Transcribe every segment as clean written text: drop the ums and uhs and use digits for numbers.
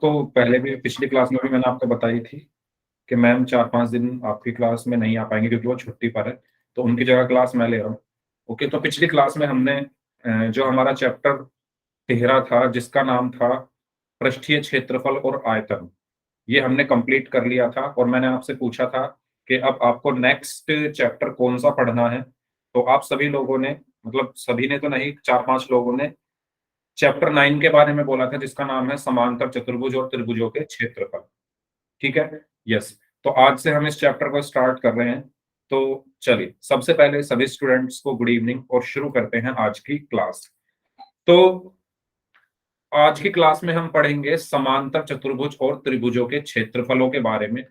तो पहले भी पिछली क्लास में भी मैंने आपको बताई थी कि मैम 4-5 दिन आपकी क्लास में नहीं आ पाएंगे क्योंकि वो छुट्टी पर है, तो उनकी जगह क्लास मैं ले रहा हूँ। ओके, तो पिछली क्लास में हमने जो हमारा चैप्टर 13 था जिसका नाम था पृष्ठीय क्षेत्रफल और आयतन, ये हमने कंप्लीट कर लिया था और मैंने आपसे पूछा था कि अब आपको नेक्स्ट चैप्टर कौन सा पढ़ना है। तो आप सभी लोगों ने, मतलब सभी ने तो नहीं, 4-5 लोगों ने चैप्टर 9 के बारे में बोला था जिसका नाम है समांतर चतुर्भुज और त्रिभुजों के क्षेत्रफल। ठीक है, यस। तो आज से हम इस चैप्टर को स्टार्ट कर रहे हैं। तो चलिए, सबसे पहले सभी स्टूडेंट्स को गुड इवनिंग और शुरू करते हैं आज की क्लास। तो आज की क्लास में हम पढ़ेंगे समांतर चतुर्भुज और त्रिभुजों के क्षेत्रफलों के बारे में।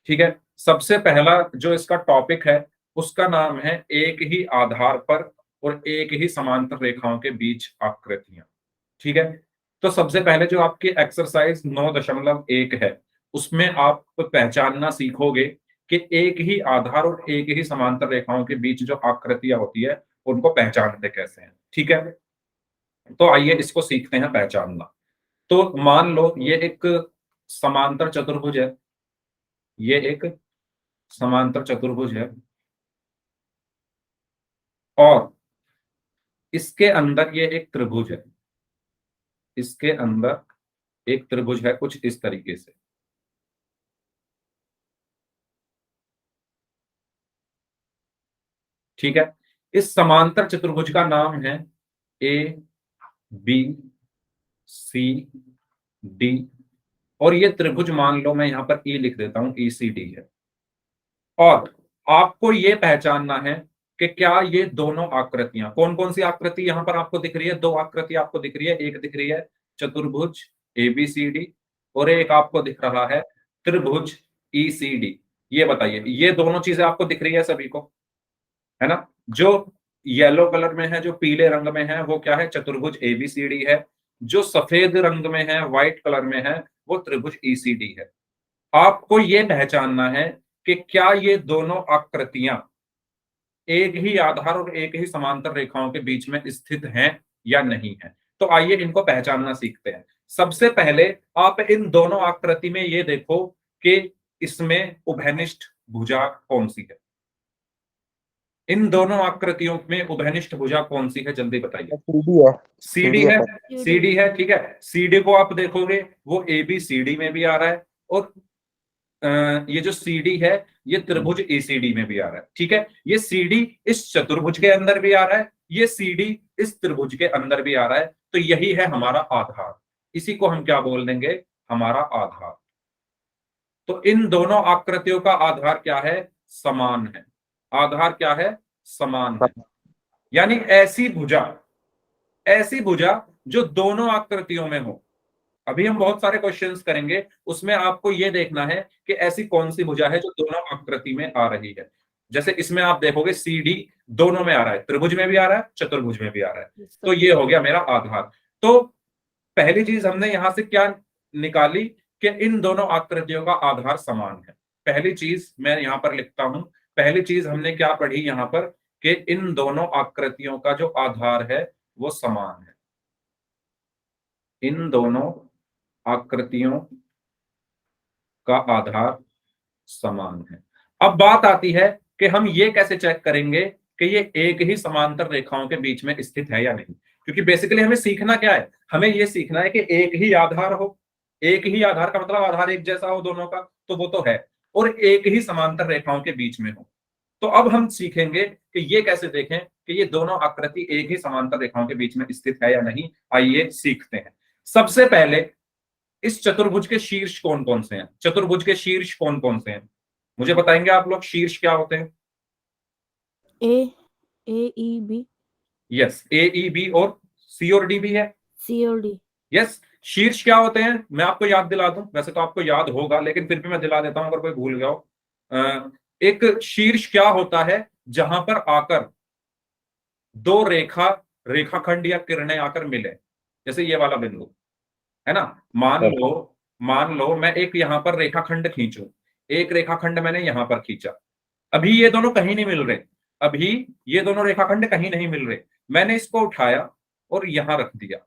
ठीक है, सबसे पहला जो इसका टॉपिक है उसका नाम है एक ही आधार पर और एक ही समांतर रेखाओं के बीच आकृतियां। ठीक है, तो सबसे पहले जो आपकी एक्सरसाइज 9.1 है उसमें आप पहचानना सीखोगे कि एक ही आधार और एक ही समांतर रेखाओं के बीच जो आकृतियां होती है उनको पहचानते कैसे हैं। ठीक है, तो आइए इसको सीखते हैं पहचानना। तो मान लो ये एक समांतर चतुर्भुज है, ये एक समांतर चतुर्भुज है और इसके अंदर ये एक त्रिभुज है, इसके अंदर एक त्रिभुज है कुछ इस तरीके से। ठीक है, इस समांतर चतुर्भुज का नाम है ए बी सी डी और ये त्रिभुज मान लो मैं यहां पर ई लिख देता हूं, ई सी डी है। और आपको ये पहचानना है कि क्या ये दोनों आकृतियां, कौन कौन सी आकृति यहां पर आपको दिख रही है? दो आकृति आपको दिख रही है, एक दिख रही है चतुर्भुज ए बी सी डी और एक आपको दिख रहा है त्रिभुज ई सी डी। ये बताइए, ये दोनों चीजें आपको दिख रही है सभी को, है ना? जो येलो कलर में है, जो पीले रंग में है, वो क्या है? चतुर्भुज एबीसीडी है। जो सफेद रंग में है, व्हाइट कलर में है, वो त्रिभुज ईसीडी है। आपको ये पहचानना है कि क्या ये दोनों आकृतियां एक ही आधार और एक ही समांतर रेखाओं के बीच में स्थित हैं या नहीं है। तो आइए इनको पहचानना सीखते हैं। सबसे पहले आप इन दोनों आकृति में ये देखो कि इसमें उभयनिष्ठ भुजा कौन सी है। इन दोनों आकृतियों में उभयनिष्ठ भुजा कौन सी है, जल्दी बताइए। सीडी है। सीडी है, सीडी है। ठीक है, सीडी को आप देखोगे वो ए बी सी डी में भी आ रहा है और ये जो सीडी है ये त्रिभुज एसीडी में भी आ रहा है। ठीक है, ये सीडी इस चतुर्भुज के अंदर भी आ रहा है, ये सीडी इस त्रिभुज के अंदर भी आ रहा है। तो यही है हमारा आधार, इसी को हम क्या बोल देंगे? हमारा आधार। तो इन दोनों आकृतियों का आधार क्या है? समान है। आधार क्या है? समान है। यानी ऐसी भुजा जो दोनों आकृतियों में हो। अभी हम बहुत सारे क्वेश्चंस करेंगे, उसमें आपको यह देखना है कि ऐसी कौन सी भुजा है जो दोनों आकृति में आ रही है। जैसे इसमें आप देखोगे सी डी दोनों में आ रहा है, त्रिभुज में भी आ रहा है, चतुर्भुज में भी आ रहा है। तो ये हो गया मेरा आधार। तो पहली चीज हमने यहां से क्या निकाली कि इन दोनों आकृतियों का आधार समान है। पहली चीज मैं यहां पर लिखता हूं, पहली चीज हमने क्या पढ़ी यहां पर कि इन दोनों आकृतियों का जो आधार है वो समान है। इन दोनों आकृतियों का आधार समान है। अब बात आती है कि हम ये कैसे चेक करेंगे कि ये एक ही समांतर रेखाओं के बीच में स्थित है या नहीं। क्योंकि बेसिकली हमें सीखना क्या है? हमें ये सीखना है कि एक ही आधार हो। एक ही आधार का मतलब आधार एक जैसा हो दोनों का, तो वो तो है, और एक ही समांतर रेखाओं के बीच में हो। तो अब हम सीखेंगे कि ये कैसे देखें कि ये दोनों आकृति एक ही समांतर रेखाओं के बीच में स्थित है या नहीं। आइए सीखते हैं। सबसे पहले इस चतुर्भुज के शीर्ष कौन कौन से हैं? चतुर्भुज के शीर्ष कौन कौन से हैं? मुझे बताएंगे आप लोग, शीर्ष क्या होते हैं? ए ई बी। यस, ए ई बी और सी और डी भी है। सी और डी। यस, शीर्ष क्या होते हैं मैं आपको याद दिला दूं, वैसे तो आपको याद होगा लेकिन फिर भी मैं दिला देता हूं अगर कोई भूल गया हो। एक शीर्ष क्या होता है? जहां पर आकर दो रेखाखंड या किरणें आकर मिले, जैसे ये वाला बिंदु है ना। मान लो मैं एक यहां पर रेखाखंड खींचूं, एक रेखाखंड मैंने यहां पर खींचा। अभी ये दोनों कहीं नहीं मिल रहे, अभी ये दोनों रेखाखंड कहीं नहीं मिल रहे। मैंने इसको उठाया और यहां रख दिया।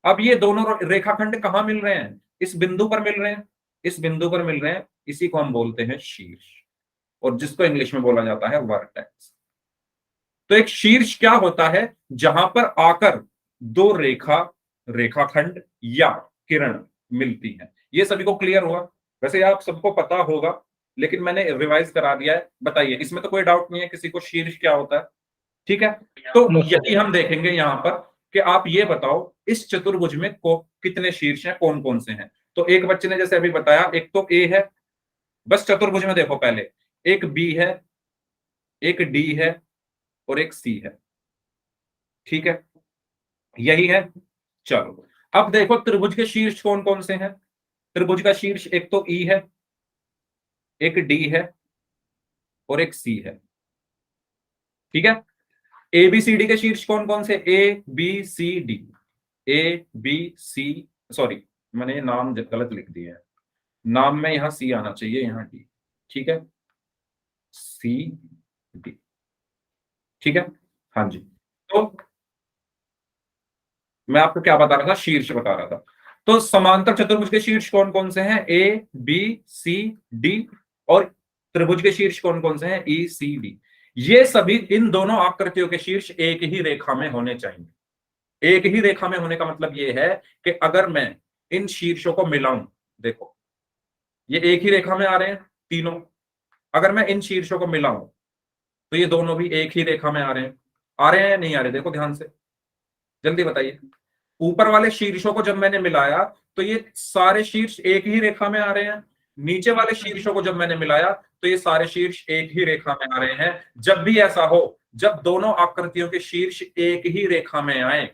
अब ये दोनों रेखाखंड कहाँ मिल रहे हैं? इस बिंदु पर मिल रहे हैं, इस बिंदु पर मिल रहे हैं, इसी को हम बोलते हैं शीर्ष, और जिसको इंग्लिश में बोला जाता है वर्टेक्स। तो एक शीर्ष क्या होता है? जहां पर आकर दो रेखाखंड या किरण मिलती है। ये सभी को क्लियर हुआ? वैसे आप सबको पता होगा, लेकिन मैंने रिवाइज करा दिया है। बताइए, इसमें तो कोई डाउट नहीं है किसी को शीर्ष क्या होता है? ठीक है, तो यही हम देखेंगे यहां पर कि आप ये बताओ इस चतुर्भुज में कितने शीर्ष हैं, कौन कौन से हैं। तो एक बच्चे ने जैसे अभी बताया, एक तो ए है, बस चतुर्भुज में देखो पहले, एक बी है, एक डी है और एक सी है। ठीक है, यही है। चलो अब देखो त्रिभुज के शीर्ष कौन कौन से हैं। त्रिभुज का शीर्ष एक तो ई है, एक डी है और एक सी है। ठीक है, ए बी सी डी के शीर्ष कौन कौन से? A B C D, A B C, sorry मैंने ये नाम गलत लिख दिया है, नाम में यहां सी आना चाहिए, यहां डी। ठीक है, सी डी। ठीक है, हाँ जी। तो मैं आपको क्या बता रहा था? शीर्ष बता रहा था। तो समांतर चतुर्भुज के शीर्ष कौन कौन से हैं? A B C D. और त्रिभुज के शीर्ष कौन कौन से हैं? E C D. ये सभी, इन दोनों आकृतियों के शीर्ष एक ही रेखा में होने चाहिए। एक ही रेखा में होने का मतलब ये है कि अगर मैं इन शीर्षों को मिलाऊं, देखो ये एक ही रेखा में आ रहे हैं तीनों, अगर मैं इन शीर्षों को मिलाऊं तो ये दोनों भी एक ही रेखा में आ रहे हैं। आ रहे हैं या नहीं आ रहे? देखो ध्यान से, जल्दी बताइए। ऊपर वाले शीर्षों को जब मैंने मिलाया तो ये सारे शीर्ष एक ही रेखा में आ रहे हैं। नीचे वाले शीर्षों को जब मैंने मिलाया तो ये सारे शीर्ष एक ही रेखा में आ रहे हैं। जब भी ऐसा हो, जब दोनों आकृतियों के शीर्ष एक ही रेखा में आए,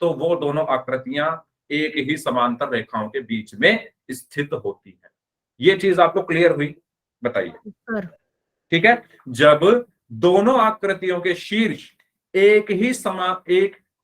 तो वो दोनों आकृतियां एक ही समांतर रेखाओं के बीच में स्थित होती है। ये चीज आपको क्लियर हुई? बताइए। सर ठीक है, जब दोनों आकृतियों के शीर्ष एक ही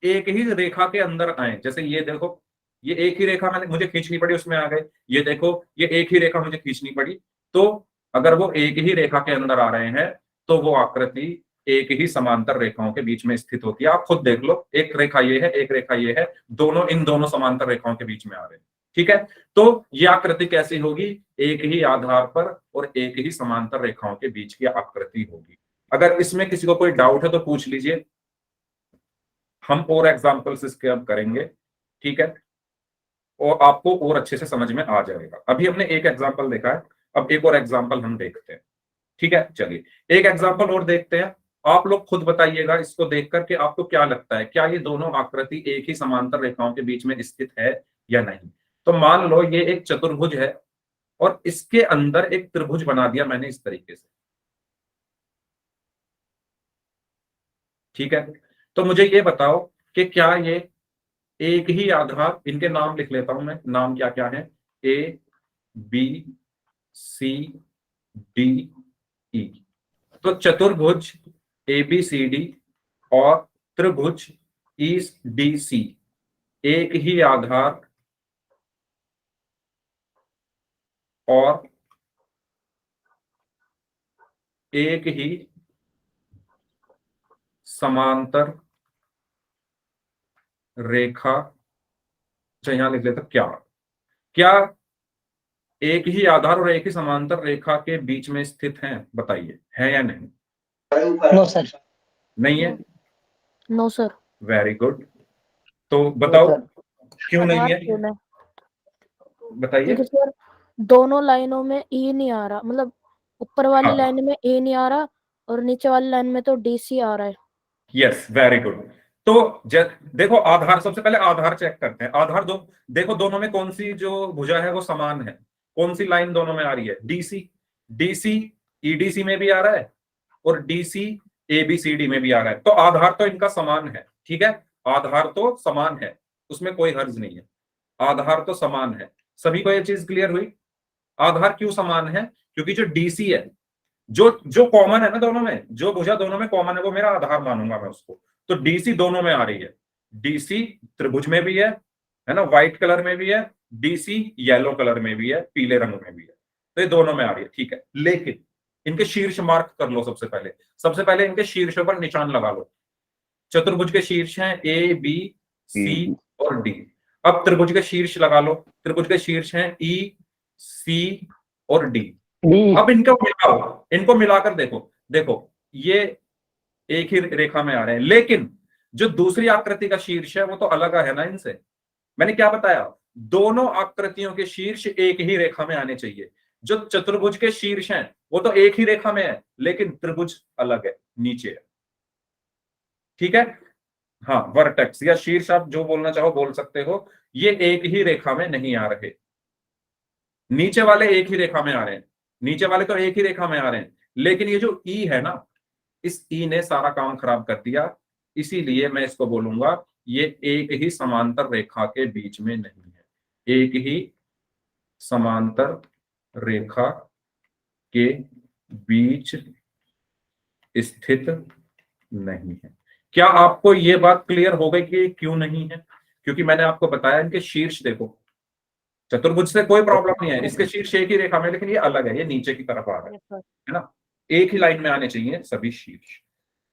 एक ही रेखा के अंदर आए, जैसे ये देखो, ये एक ही रेखा मैंने मुझे खींचनी पड़ी, उसमें आ गए। ये देखो, ये एक ही रेखा मुझे खींचनी पड़ी। तो अगर वो एक ही रेखा के अंदर आ रहे हैं तो वो आकृति एक ही समांतर रेखाओं के बीच में स्थित होती है। आप खुद देख लो, एक रेखा ये है, एक रेखा ये है, दोनों इन दोनों समांतर रेखाओं के बीच में आ रहे हैं। ठीक है, तो ये आकृति कैसी होगी? एक ही आधार पर और एक ही समांतर रेखाओं के बीच की आकृति होगी। अगर इसमें किसी को कोई डाउट है तो पूछ लीजिए, हम और एग्जांपल्स इसके अब करेंगे। ठीक है, और आपको और अच्छे से समझ में आ जाएगा। अभी हमने एक एग्जांपल देखा है, अब एक और एग्जांपल हम देखते हैं। ठीक है, चलिए एक एग्जांपल और देखते हैं। आप लोग खुद बताइएगा इसको देख करके आपको क्या लगता है, क्या ये दोनों आकृति एक ही समांतर रेखाओं के बीच में स्थित है या नहीं। तो मान लो ये एक चतुर्भुज है और इसके अंदर एक त्रिभुज बना दिया मैंने इस तरीके से। ठीक है, तो मुझे ये बताओ कि क्या ये एक ही आधार, इनके नाम लिख लेता हूं मैं, नाम क्या क्या है? A B C D E. तो चतुर्भुज ए बी सी डी और त्रिभुज ई डी सी एक ही आधार और एक ही समांतर रेखा, अच्छा यहां लिख लेता, क्या क्या एक ही आधार और एक ही समांतर रेखा के बीच में स्थित हैं? बताइए, है या नहीं? No sir. नहीं है? No sir. Very good. तो बताओ क्यों नहीं आधार है? क्यों है? बताइए। क्योंकि सर दोनों लाइनों में ई नहीं आ रहा, मतलब ऊपर वाली हाँ, लाइन में ए नहीं आ रहा और नीचे वाली लाइन में तो डीसी आ रहा है। Yes, very good. तो देखो आधार, सबसे पहले आधार चेक करते हैं। आधार दो, देखो दोनों में कौन सी जो भुजा है वो समान है, कौन सी लाइन दोनों में आ रही है? डीसी। डीसी ईडीसी में भी आ रहा है और डीसी एबीसीडी में भी आ रहा है, तो आधार तो इनका समान है। ठीक है, आधार तो समान है, उसमें कोई हर्ज नहीं है, आधार तो समान है। सभी को ये चीज क्लियर हुई? आधार क्यों समान है? क्योंकि जो डीसी है, जो जो कॉमन है ना दोनों में, जो भुजा दोनों में कॉमन है वो मेरा आधार मानूंगा मैं उसको। तो डीसी दोनों में आ रही है, डीसी त्रिभुज में भी है ना, व्हाइट कलर में भी है, डीसी येलो कलर में भी है, पीले रंग में भी है, तो ये दोनों में आ रही है। ठीक है, लेकिन इनके शीर्ष मार्क कर लो। सबसे पहले इनके शीर्षों पर निशान लगा लो। चतुर्भुज के शीर्ष हैं ए बी सी और डी। अब त्रिभुज के शीर्ष लगा लो, त्रिभुज के शीर्ष हैं ई, सी और डी। अब इनको मिलाओ, इनको मिलाकर देखो, देखो ये एक ही रेखा में आ रहे हैं, लेकिन जो दूसरी आकृति का शीर्ष है वो तो अलग है ना इनसे। मैंने क्या बताया, दोनों आकृतियों के शीर्ष एक ही रेखा में आने चाहिए। जो चतुर्भुज के शीर्ष हैं वो तो एक ही रेखा में है, लेकिन त्रिभुज अलग है, नीचे है। ठीक है, हाँ, वर्टेक्स या शीर्ष आप जो बोलना चाहो बोल सकते हो, ये एक ही रेखा में नहीं आ रहे। नीचे वाले एक ही रेखा में आ रहे हैं, नीचे वाले तो एक ही रेखा में आ रहे हैं, लेकिन ये जो ई है ना, इस ई ने सारा काम खराब कर दिया। इसीलिए मैं इसको बोलूंगा ये एक ही समांतर रेखा के बीच में नहीं है, एक ही समांतर रेखा के बीच स्थित नहीं है। क्या आपको ये बात क्लियर हो गई कि क्यों नहीं है? क्योंकि मैंने आपको बताया इनके शीर्ष देखो, चतुर्भुज से कोई प्रॉब्लम नहीं है, इसके शीर्ष एक ही रेखा में, लेकिन ये अलग है, ये नीचे की तरफ आ रहा है ना। एक ही लाइन में आने चाहिए सभी शीर्ष।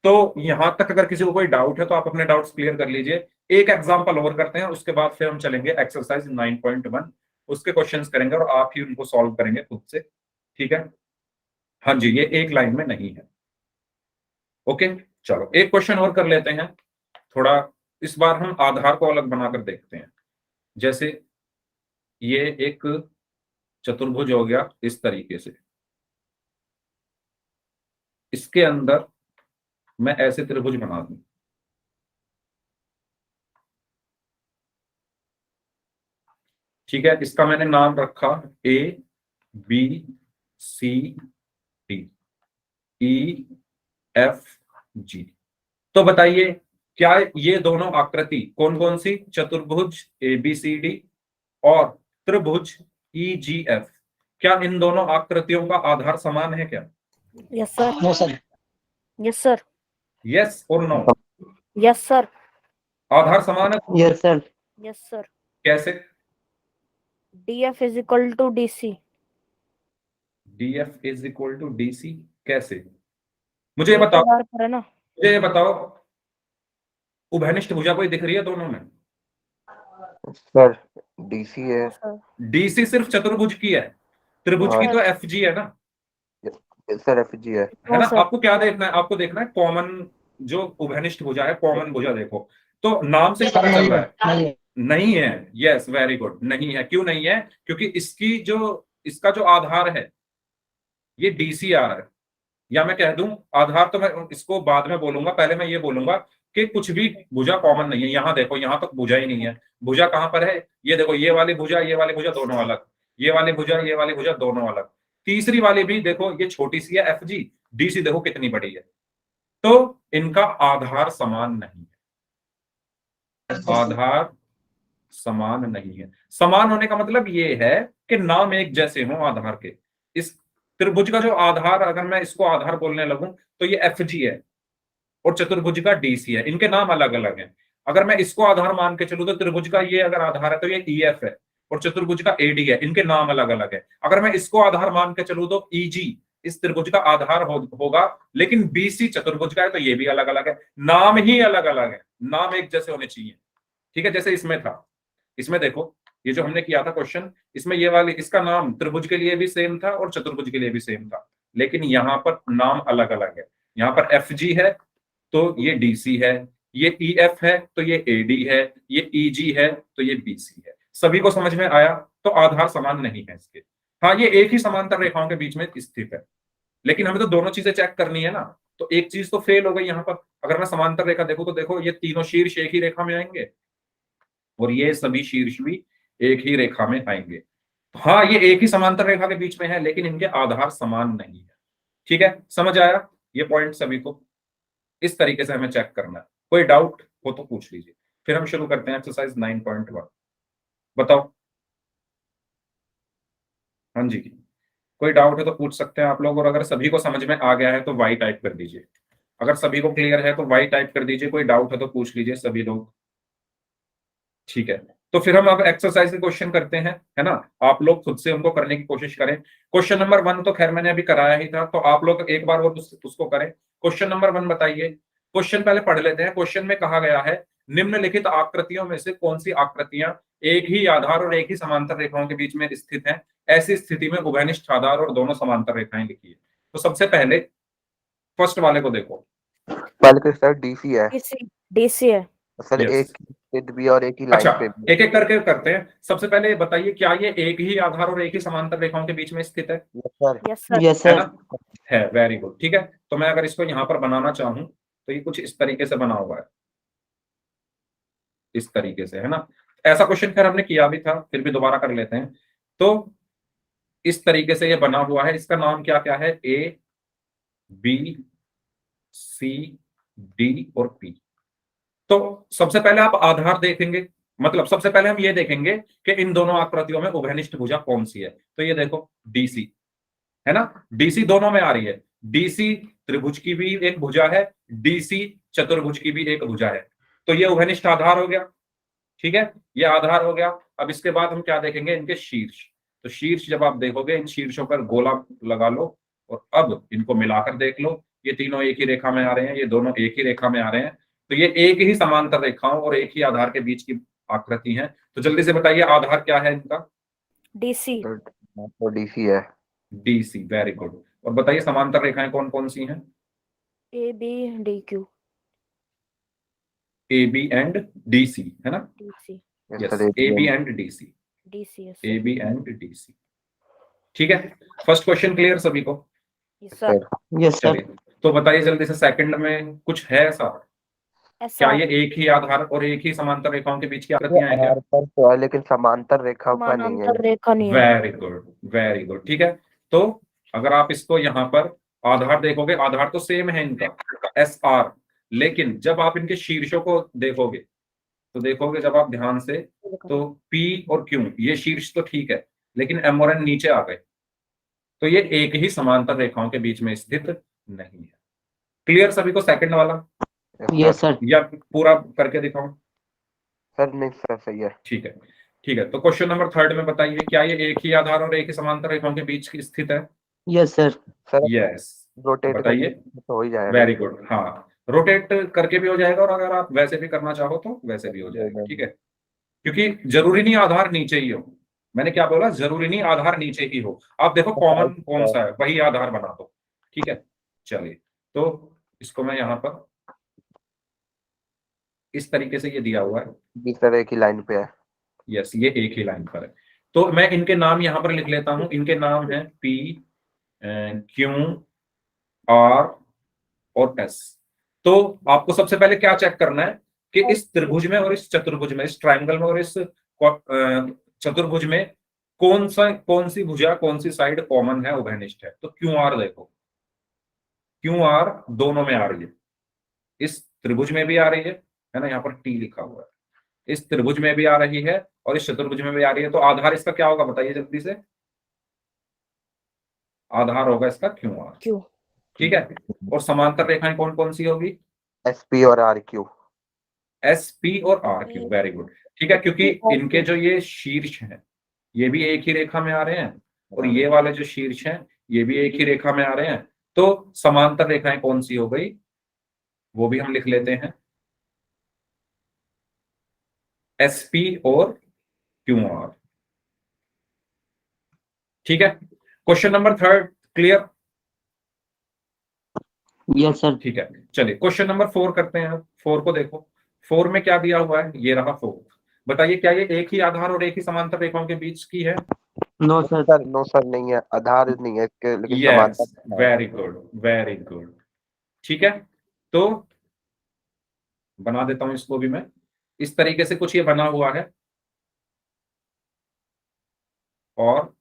तो यहां तक अगर किसी को कोई डाउट है तो आप अपने डाउट्स क्लियर कर लीजिए। एक एग्जांपल और करते हैं, उसके बाद फिर हम चलेंगे एक्सरसाइज 9.1, उसके क्वेश्चंस करेंगे और आप ही उनको सॉल्व करेंगे खुद से। ठीक है, हाँ जी, ये एक लाइन में नहीं है। ओके, चलो एक क्वेश्चन और कर लेते हैं थोड़ा। इस बार हम आधार को अलग बनाकर देखते हैं। जैसे ये एक चतुर्भुज हो गया इस तरीके से, इसके अंदर मैं ऐसे त्रिभुज बना दूं। ठीक है, इसका मैंने नाम रखा A B C D E F G. तो बताइए क्या ये दोनों आकृति कौन कौन सी, चतुर्भुज ए बी सी डी और त्रिभुज ई जी एफ, क्या इन दोनों आकृतियों का आधार समान है क्या? Yes sir. No sir. Yes sir. Yes और नो? Yes sir. आधार समान है? Yes sir. Yes sir. कैसे? DF is equal to DC। DF is equal to DC कैसे? मुझे ये बताओ, पर है ना। मुझे ये बताओ, उभयनिष्ठ भुजा कोई दिख रही है दोनों में? सर DC है। DC सिर्फ चतुर्भुज की है, त्रिभुज की तो FG है ना। सर FG है ना। आपको क्या देखना है, आपको देखना है कॉमन जो उभयनिष्ठ भुजा है, कॉमन भुजा देखो। तो नाम से पता चल रहा है नहीं है। यस, वेरी गुड, नहीं है। क्यों नहीं है? क्योंकि इसका जो आधार है ये DC आ रहा है। या मैं कह दूं आधार, तो मैं इसको बाद में बोलूंगा, पहले मैं ये बोलूंगा कि कुछ भी भुजा कॉमन नहीं है। यहां देखो, यहां तक भुजा ही नहीं है। भुजा कहां पर है? ये देखो, ये वाली भुजा दोनों अलग, ये वाली भुजा दोनों अलग। तीसरी वाली भी देखो, ये छोटी सी है FG, DC देखो कितनी बड़ी है। तो इनका आधार समान नहीं है, आधार समान नहीं है। समान होने का मतलब ये है कि नाम एक जैसे हो आधार के। इस त्रिभुज का जो आधार, अगर मैं इसको आधार बोलने लगूं तो ये FG है और चतुर्भुज का DC है, इनके नाम अलग अलग हैं। अगर मैं इसको आधार मान के चलूं तो त्रिभुज का ये अगर आधार है तो ये EF है और चतुर्भुज का AD है, इनके नाम अलग अलग है। अगर मैं इसको आधार मान के चलूं तो EG इस त्रिभुज का आधार होगा, लेकिन BC चतुर्भुज का है तो ये भी अलग अलग है। नाम ही अलग अलग है, नाम एक जैसे होने चाहिए। ठीक है, जैसे इसमें था, इसमें देखो ये जो हमने किया था क्वेश्चन, इसमें ये वाली, इसका नाम त्रिभुज के लिए भी सेम था और चतुर्भुज के लिए भी सेम था, लेकिन यहां पर नाम अलग अलग है। यहां पर FG है तो ये DC है, ये EF है तो ये AD है, ये EG है तो ये BC है। सभी को समझ में आया? तो आधार समान नहीं है इसके। हाँ, ये एक ही समांतर रेखाओं के बीच में स्थित है, लेकिन हमें तो दोनों चीजें चेक करनी है ना। तो एक चीज तो फेल हो गई यहाँ पर। अगर मैं समांतर रेखा देखूं तो देखो, ये तीनों शीर्ष एक ही रेखा में आएंगे और ये सभी शीर्ष भी एक ही रेखा में आएंगे। हाँ, ये एक ही समांतर रेखा के बीच में है, लेकिन इनके आधार समान नहीं है। ठीक है, समझ आया ये पॉइंट सभी को? इस तरीके से हमें चेक करना है। कोई डाउट हो तो पूछ लीजिए, फिर हम शुरू करते हैं एक्सरसाइज 9.1। बताओ। हाँ जी, कोई डाउट है तो पूछ सकते हैं आप लोग, और अगर सभी को समझ में आ गया है तो वाई टाइप कर दीजिए। अगर सभी को क्लियर है तो वाई टाइप कर दीजिए। कोई डाउट है तो पूछ लीजिए सभी लोग। ठीक है, तो फिर हम अब एक्सरसाइज के क्वेश्चन करते हैं, है ना। आप लोग खुद से उनको करने की कोशिश करें। क्वेश्चन नंबर 1 तो खैर मैंने अभी कराया ही था, तो आप लोग एक बार और उसको करें। क्वेश्चन नंबर 1 बताइए। क्वेश्चन पहले पढ़ लेते हैं। क्वेश्चन में कहा गया है निम्नलिखित आकृतियों में से कौन सी आकृतियां एक ही आधार और एक ही समांतर रेखाओं के बीच में स्थित हैं? ऐसी स्थिति में उभयनिष्ठ आधार और दोनों समांतर रेखाएं लिखिए। तो सबसे पहले फर्स्ट वाले को देखो। पहले तो सर डीसी है डीसी डीसी है। सर, यस, एक ही स्थित भी और एक ही अच्छा, लाइन पे भी। एक एक करके करते हैं। सबसे पहले ये बताइए, क्या ये एक ही आधार और एक ही समांतर रेखाओं के बीच में स्थित है? Yes sir. Yes sir. Yes है सर। ना? है, वेरी गुड। ठीक है, तो मैं अगर इसको यहाँ पर बनाना चाहूं तो ये कुछ इस तरीके से बना हुआ है, इस तरीके से, है ना? ऐसा क्वेश्चन खैर हमने किया भी था, फिर भी दोबारा कर लेते हैं। तो इस तरीके से ये बना हुआ है। इसका नाम क्या क्या है? ए, बी, सी, डी और पी। तो सबसे पहले आप आधार देखेंगे, मतलब सबसे पहले हम ये देखेंगे कि इन दोनों आकृतियों में उभयनिष्ठ भुजा कौन सी है। तो ये देखो डीसी, है ना? डीसी दोनों में आ रही है। डीसी त्रिभुज की भी एक भुजा है, डीसी चतुर्भुज की भी एक भुजा है। तो ये उभयनिष्ठ आधार हो गया। ठीक है, ये आधार हो गया। अब इसके बाद हम क्या देखेंगे? इनके शीर्ष। तो शीर्ष जब आप देखोगे, इन शीर्षों पर गोला लगा लो और अब इनको मिलाकर देख लो। ये तीनों एक ही रेखा में आ रहे हैं, ये दोनों एक ही रेखा में आ रहे हैं। तो ये एक ही समांतर रेखाओं और एक ही आधार के बीच की आकृति है। तो जल्दी से बताइए आधार क्या है इनका? डीसी। तो डीसी है। DC, very good. और बताइए समांतर रेखाएं कौन कौन सी हैं? A B D Q. A B and DC, है ना? DC yes yes, sir, A B and DC, DC yes A sir. B and DC. ठीक है, फर्स्ट क्वेश्चन क्लियर सभी को? Yes sir. Sir. Yes sir. चलिए, तो बताइए जल्दी से, सेकंड में कुछ है ऐसा? क्या एसआर ये एक ही आधार और एक ही समांतर रेखाओं के बीच की आकृतियां हैं क्या? आधार पर तो है लेकिन समांतर रेखा का नहीं है। समानांतर रेखा नहीं है। Very good, very good. ठीक है, तो अगर आप इसको यहाँ पर आधार देखोगे, आधार तो सेम है इनका, एस आर, लेकिन जब आप इनके शीर्षों को देखोगे तो देखोगे जब आप ध्यान से, तो पी और क्यू ये शीर्ष तो ठीक है, लेकिन एम और एन नीचे आ गए। तो ये एक ही समांतर रेखाओं के बीच में स्थित नहीं है। क्लियर सभी को सेकंड वाला? Yes sir. या पूरा करके दिखाऊं? सर नहीं सर, सही है। ठीक है, ठीक है। तो क्वेश्चन नंबर थर्ड में बताइए, क्या ये एक ही आधार और एक ही समांतर रेखाओं के बीच की स्थित है? Yes sir. Sir yes, rotate बताइए। तो हो ही जाएगा। वेरी गुड, हाँ, रोटेट करके भी हो जाएगा और अगर आप वैसे भी करना चाहो तो वैसे भी हो जाएगा। ठीक है, क्योंकि जरूरी नहीं आधार नीचे ही हो। मैंने क्या बोला? जरूरी नहीं आधार नीचे ही हो। आप देखो कॉमन कौन सा है, वही आधार बना दो। ठीक है, चलिए, तो इसको मैं यहाँ पर इस तरीके से ये दिया हुआ है। जी सर, एक ही लाइन पे है। यस, ये एक ही लाइन पर है। तो मैं इनके नाम यहां पर लिख लेता हूं। इनके नाम है पी, क्यू, आर और एस। तो आपको सबसे पहले क्या चेक करना है कि इस त्रिभुज में और इस चतुर्भुज में, इस ट्रायंगल में और इस चतुर्भुज में कौन सी भुजा, कौन सी साइड कॉमन है, उभयनिष्ठ है। तो क्यू आर देखो, क्यू आर दोनों में आ रही है। इस त्रिभुज में भी आ रही है ना? यहाँ पर टी लिखा हुआ है। इस त्रिभुज में भी आ रही है और इस चतुर्भुज में भी आ रही है। तो आधार इसका क्या होगा बताइए जल्दी से? आधार होगा इसका क्यू आर। क्यू। ठीक है, और समांतर रेखाएं कौन कौन सी होगी? एसपी और आर क्यू। एस पी और आर क्यू, वेरी गुड। ठीक है, क्योंकि इनके जो ये शीर्ष हैं ये भी एक ही रेखा में आ रहे हैं और ये वाले जो शीर्ष हैं ये भी एक ही रेखा में आ रहे हैं। तो समांतर रेखाएं कौन सी हो गई, वो भी हम लिख लेते हैं, एस पी और क्यू आर। ठीक है, question number third clear? Yes sir. ठीक है, चलिए क्वेश्चन नंबर फोर करते हैं। फोर को देखो, फोर में क्या दिया हुआ है? ये रहा फोर। बताइए, क्या ये एक ही आधार और एक ही समांतर रेखाओं के बीच की है? No sir. Sir no sir, नहीं है, आधार नहीं है इसके, लेकिन यस, समांतर है। Very good, very good. ठीक है, तो बना देता हूं इसको भी मैं। इस तरीके से कुछ ये बना हुआ है और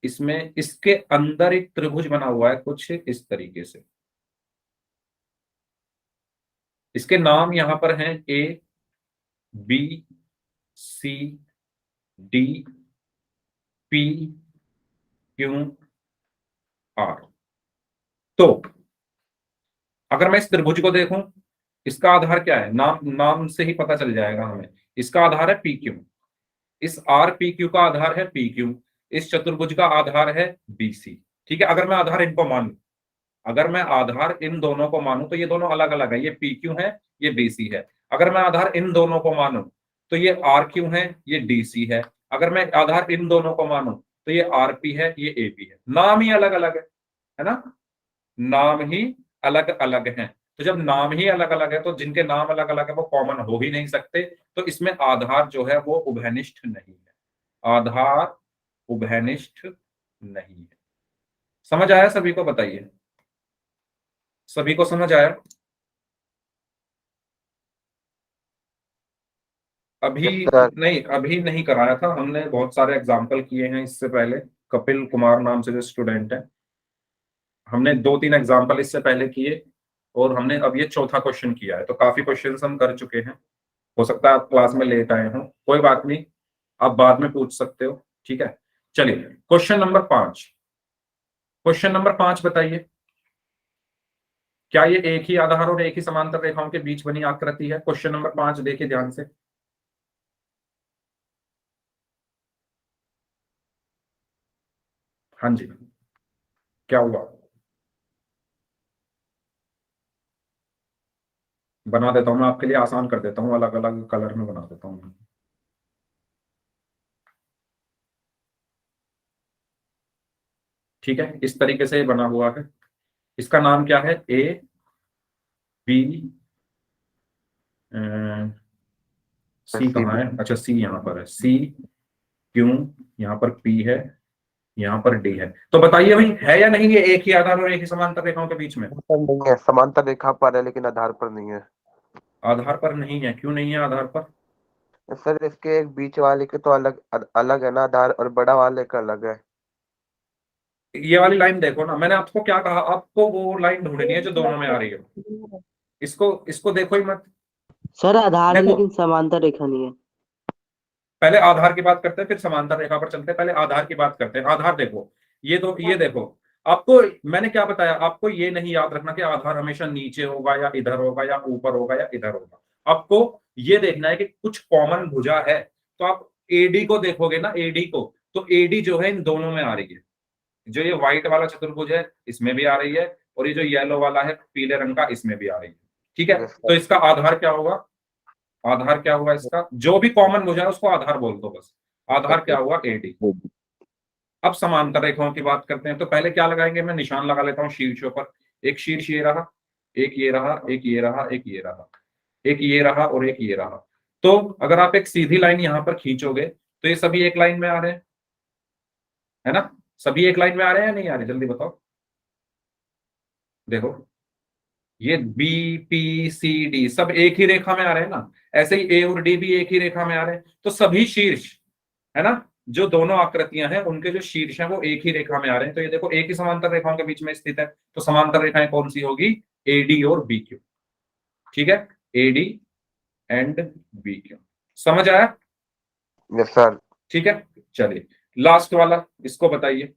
इसमें इसके अंदर एक त्रिभुज बना हुआ है कुछ इस तरीके से। इसके नाम यहां पर हैं A, B, C, D, P, Q, R. तो अगर मैं इस त्रिभुज को देखूं, इसका आधार क्या है? नाम नाम से ही पता चल जाएगा हमें। इसका आधार है पी क्यू। इस आर पी क्यू का आधार है पी क्यू। इस चतुर्भुज का आधार है बी सी। ठीक है, अगर मैं आधार इनको मानूं, अगर मैं आधार इन दोनों को मानूं तो ये दोनों अलग अलग है, ये पी क्यू है, ये बी सी है। अगर मैं आधार इन दोनों को मानूं तो ये आर क्यू है, ये डीसी है। अगर मैं आधार इन दोनों को मानूं तो ये आरपी है, ये एपी है। नाम ही अलग अलग है ना, नाम ही अलग अलग हैं। तो जब नाम ही अलग अलग है तो जिनके नाम अलग अलग है वो कॉमन हो ही नहीं सकते। तो इसमें आधार जो है वो उभयनिष्ठ नहीं है, आधार उभयनिष्ठ नहीं है। समझ आया सभी को? बताइए, सभी को समझ आया? अभी यस सर। नहीं, अभी नहीं कराया था हमने, बहुत सारे एग्जाम्पल किए हैं इससे पहले। कपिल कुमार नाम से जो स्टूडेंट है, हमने 2-3 एग्जाम्पल इससे पहले किए और हमने अब ये चौथा क्वेश्चन किया है। तो काफी क्वेश्चन हम कर चुके हैं। हो सकता है आप क्लास में लेट आए हो, कोई बात नहीं, आप बाद में पूछ सकते हो। ठीक है, चलिए क्वेश्चन नंबर 5। क्वेश्चन नंबर 5 बताइए, क्या ये एक ही आधार और एक ही समांतर रेखाओं के बीच बनी आकृति है? क्वेश्चन नंबर 5 देखिए ध्यान से। हाँ जी, क्या हुआ? बना देता हूं मैं आपके लिए, आसान कर देता हूं, अलग अलग कलर में बना देता हूं। ठीक है, इस तरीके से ये बना हुआ है। इसका नाम क्या है? ए बी, सी कहाँ है? अच्छा सी यहाँ पर है, सी क्यू, यहाँ पर पी है, यहाँ पर डी है। तो बताइए भाई, है या नहीं ये एक ही आधार और एक ही समांतर रेखाओं के बीच में? सर नहीं है, समांतर रेखा पर है लेकिन आधार पर नहीं है। आधार पर नहीं है, क्यों नहीं है आधार पर? सर इसके एक बीच वाले के तो अलग अलग है ना आधार, और बड़ा वाले का अलग है। ये वाली लाइन देखो ना, मैंने आपको क्या कहा, आपको वो लाइन ढूंढनी है जो दोनों में आ रही है। इसको इसको देखो ही मत। सर आधार है देखो, लेकिन समांतर रेखा नहीं है। पहले आधार की बात करते हैं फिर समांतर रेखा पर चलते हैं। पहले आधार की बात करते हैं। आधार देखो, ये देखो, आपको मैंने क्या बताया, आपको ये नहीं याद रखना कि आधार हमेशा नीचे होगा या इधर होगा या ऊपर होगा या इधर होगा। आपको ये देखना है कि कुछ कॉमन भुजा है। तो आप एडी को देखोगे ना, एडी को, तो एडी जो है इन दोनों में आ रही है। जो ये व्हाइट वाला चतुर्भुज है इसमें भी आ रही है, और ये जो येलो वाला है पीले रंग का, इसमें भी आ रही है। ठीक है, यस तो सर। इसका आधार क्या होगा? आधार क्या हुआ इसका? जो भी कॉमन भुजा है उसको आधार बोल दो बस। आधार क्या हुआ? एडी। अब समांतर रेखाओं की बात करते हैं। तो पहले क्या लगाएंगे, मैं निशान लगा लेता हूँ शीर्षों पर। एक शीर्ष ये रहा, एक ये रहा, एक ये रहा, एक ये रहा, एक ये रहा और एक ये रहा। तो अगर आप एक सीधी लाइन यहां पर खींचोगे तो ये सभी एक लाइन में आ रहे हैं, है ना? सभी एक लाइन में आ रहे हैं या नहीं आ रहे? जल्दी बताओ। देखो, ये बी पी सी डी सब एक ही रेखा में आ रहे हैं ना। ऐसे ही ए और डी भी एक ही रेखा में आ रहे हैं। तो सभी शीर्ष, है ना, जो दोनों आकृतियां हैं उनके जो शीर्ष हैं वो एक ही रेखा में आ रहे हैं। तो ये देखो एक ही समांतर रेखाओं के बीच में स्थित है। तो समांतर रेखाएं कौन सी होगी? एडी और बी क्यू। ठीक है, एडी एंड बी क्यू। समझ आया? Yes sir. ठीक है, चलिए लास्ट वाला, इसको बताइए।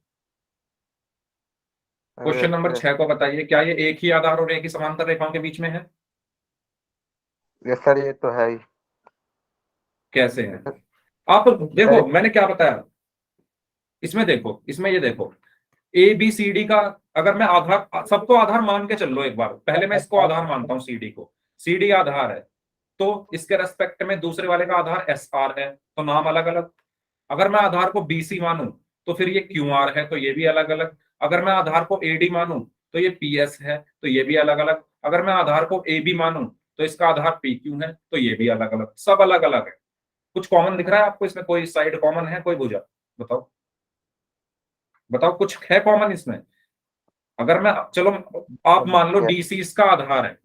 क्वेश्चन नंबर 6 को बताइए, क्या ये एक ही आधार और एक ही समांतर रेखाओं के बीच में है? यस सर, ये तो है ही। कैसे है? आप सर देखो मैंने क्या बताया, इसमें देखो, इसमें ये देखो, ए बी सी डी का, अगर मैं आधार, सबको आधार मान के चल लो एक बार। पहले मैं इसको आधार मानता हूं, सी डी को। सी डी आधार है, तो इसके रेस्पेक्ट में दूसरे वाले का आधार एस आर है, तो नाम अलग अलग। अगर मैं आधार को बी सी मानूं तो फिर ये क्यू आर है, तो ये भी अलग अलग। अगर मैं आधार को ए डी मानूं तो ये पी एस है, तो ये भी अलग अलग। अगर मैं आधार को ए बी मानूं तो इसका आधार पी क्यू है, तो ये भी अलग अलग। सब अलग अलग है। कुछ कॉमन दिख रहा है आपको इसमें? कोई साइड कॉमन है, कोई भुजा? बताओ, बताओ कुछ है कॉमन इसमें? अगर मैं, चलो आप मान लो डीसी इसका आधार है,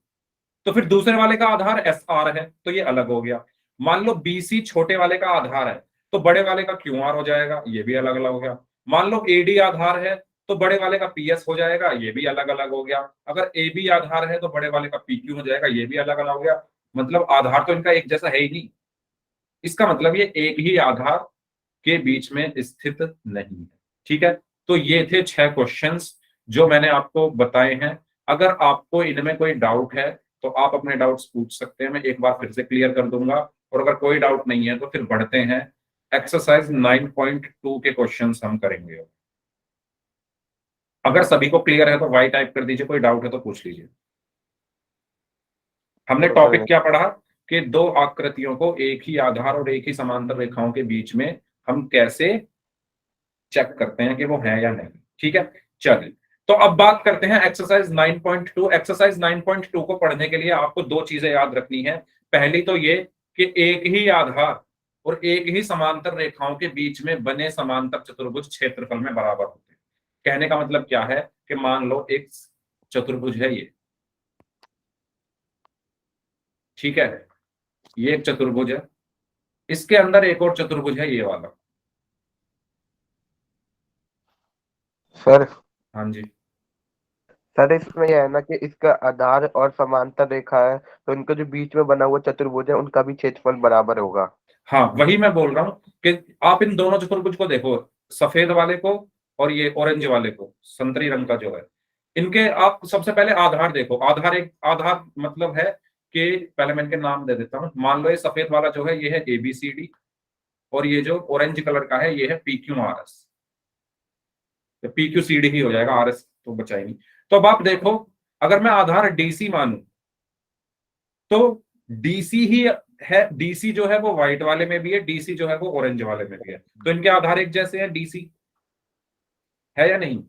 तो फिर दूसरे वाले का आधार एस आर है, तो ये अलग हो गया। मान लो बीसी छोटे वाले का आधार है, तो बड़े वाले का क्यू आर हो जाएगा, ये भी अलग अलग हो गया। मान लो एडी आधार है तो बड़े वाले का पीएस हो जाएगा, ये भी अलग अलग हो गया। अगर ए बी आधार है तो बड़े वाले का पीक्यू हो जाएगा, ये भी अलग अलग हो गया। मतलब आधार तो इनका एक जैसा है ही नहीं। इसका मतलब ये एक ही आधार के बीच में स्थित नहीं है। ठीक है, तो ये थे 6 क्वेश्चंस जो मैंने आपको बताए हैं। अगर आपको इनमें कोई डाउट है तो आप अपने डाउट्स पूछ सकते हैं, मैं एक बार फिर से क्लियर कर दूंगा। और अगर कोई डाउट नहीं है तो फिर बढ़ते हैं, एक्सरसाइज 9.2 के क्वेश्चंस हम करेंगे। अगर सभी को क्लियर है तो वाई टाइप कर दीजिए, कोई डाउट है तो पूछ लीजिए। हमने टॉपिक क्या पढ़ा कि दो आकृतियों को एक ही आधार और एक ही समांतर रेखाओं के बीच में हम कैसे चेक करते हैं कि वो है या नहीं। ठीक है, चलिए तो अब बात करते हैं एक्सरसाइज 9.2। एक्सरसाइज 9.2 को पढ़ने के लिए आपको दो चीजें याद रखनी है। पहली तो ये कि एक ही आधार और एक ही समांतर रेखाओं के बीच में बने समांतर चतुर्भुज क्षेत्रफल में बराबर होते हैं। कहने का मतलब क्या है कि मान लो एक चतुर्भुज है ये, ठीक है, ये एक चतुर्भुज है, इसके अंदर एक और चतुर्भुज है ये वाला। सर हाँ जी, सर इसमें यह है ना कि इसका आधार और समांतर रेखा है, तो इनका जो बीच में बना हुआ चतुर्भुज है उनका भी क्षेत्रफल बराबर होगा। हाँ वही मैं बोल रहा हूं कि आप इन दोनों चतुर्भुज को देखो, सफेद वाले को और ये ऑरेंज वाले को, संतरी रंग का जो है, इनके आप सबसे पहले आधार देखो। आधार एक आधार मतलब है कि पहले मैं इनके नाम दे देता हूं। मान लो ये सफेद वाला जो है ये है ABCD और ये जो ऑरेंज कलर का है ये है PQRS। तो PQCD ही हो जाएगा, RS तो बचा ही नहीं। तो अब आप देखो, अगर मैं आधार DC मानूं तो DC ही है, DC जो है वो व्हाइट वाले में भी है, DC जो है वो ऑरेंज वाले में भी है, तो इनके आधार एक जैसे हैं, DC है या नहीं।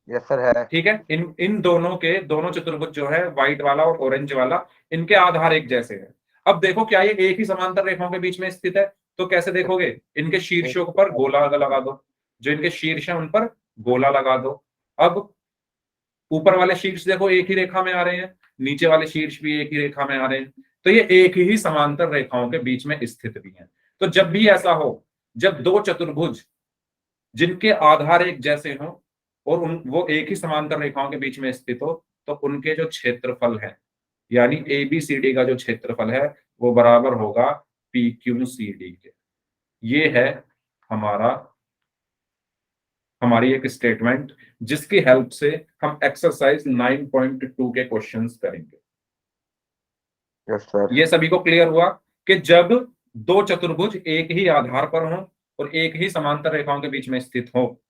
यस सर है। ठीक है, इन इन दोनों के दोनों चतुर्भुज जो है व्हाइट वाला और ऑरेंज वाला, इनके आधार एक जैसे हैं। अब देखो क्या ये एक ही समांतर रेखाओं के बीच में स्थित है? तो कैसे देखोगे, इनके शीर्षों पर गोला लगा दो, जो इनके शीर्ष हैं उन पर गोला लगा दो। अब ऊपर वाले शीर्ष देखो एक ही रेखा में आ रहे हैं, नीचे वाले शीर्ष भी एक ही रेखा में आ रहे हैं, तो ये एक ही समांतर रेखाओं के बीच में स्थित भी हैं। तो जब भी ऐसा हो, जब दो चतुर्भुज जिनके आधार एक जैसे हों और वो एक ही समांतर रेखाओं के बीच में स्थित हो, तो उनके जो क्षेत्रफल है, यानी ABCD का जो क्षेत्रफल है वो बराबर होगा PQCD के। ये है हमारा हमारी एक स्टेटमेंट जिसकी हेल्प से हम एक्सरसाइज 9.2 के क्वेश्चंस करेंगे। Yes sir. ये सभी को क्लियर हुआ कि जब दो चतुर्भुज एक ही आधार पर हों और एक ही समांतर रेखाओं के बीच में स्थित हो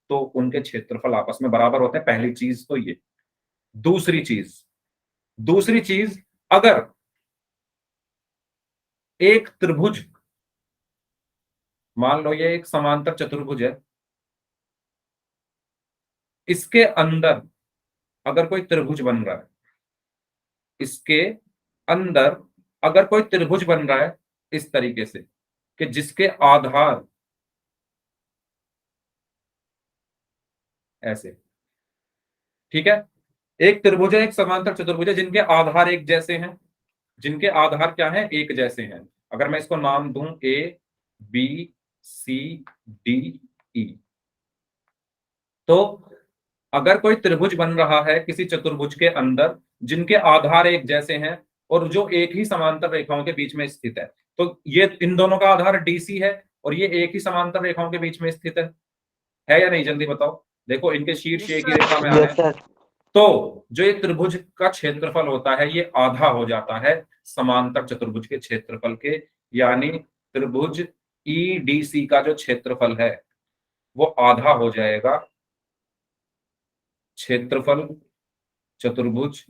तो उनके क्षेत्रफल आपस में बराबर होते हैं। पहली चीज तो ये। दूसरी चीज, अगर एक त्रिभुज, मान लो ये एक समांतर चतुर्भुज है, इसके अंदर अगर कोई त्रिभुज बन रहा है, इसके अंदर अगर कोई त्रिभुज बन रहा है इस तरीके से कि जिसके आधार ऐसे, ठीक है, एक त्रिभुज है, एक समांतर चतुर्भुज है जिनके आधार एक जैसे हैं, जिनके आधार क्या है, एक जैसे हैं। अगर मैं इसको नाम दूं ABCDE, तो अगर कोई त्रिभुज बन रहा है किसी चतुर्भुज के अंदर जिनके आधार एक जैसे हैं और जो एक ही समांतर रेखाओं के बीच में स्थित है, तो ये इन दोनों का आधार DC है और ये एक ही समांतर रेखाओं के बीच में स्थित है या नहीं, जल्दी बताओ। देखो इनके शीर्ष एक ही रेखा में आ रहे यस हैं, सर। तो जो ये त्रिभुज का क्षेत्रफल होता है ये आधा हो जाता है समांतर चतुर्भुज के क्षेत्रफल के, यानी त्रिभुज EDC का जो क्षेत्रफल है वो आधा हो जाएगा क्षेत्रफल चतुर्भुज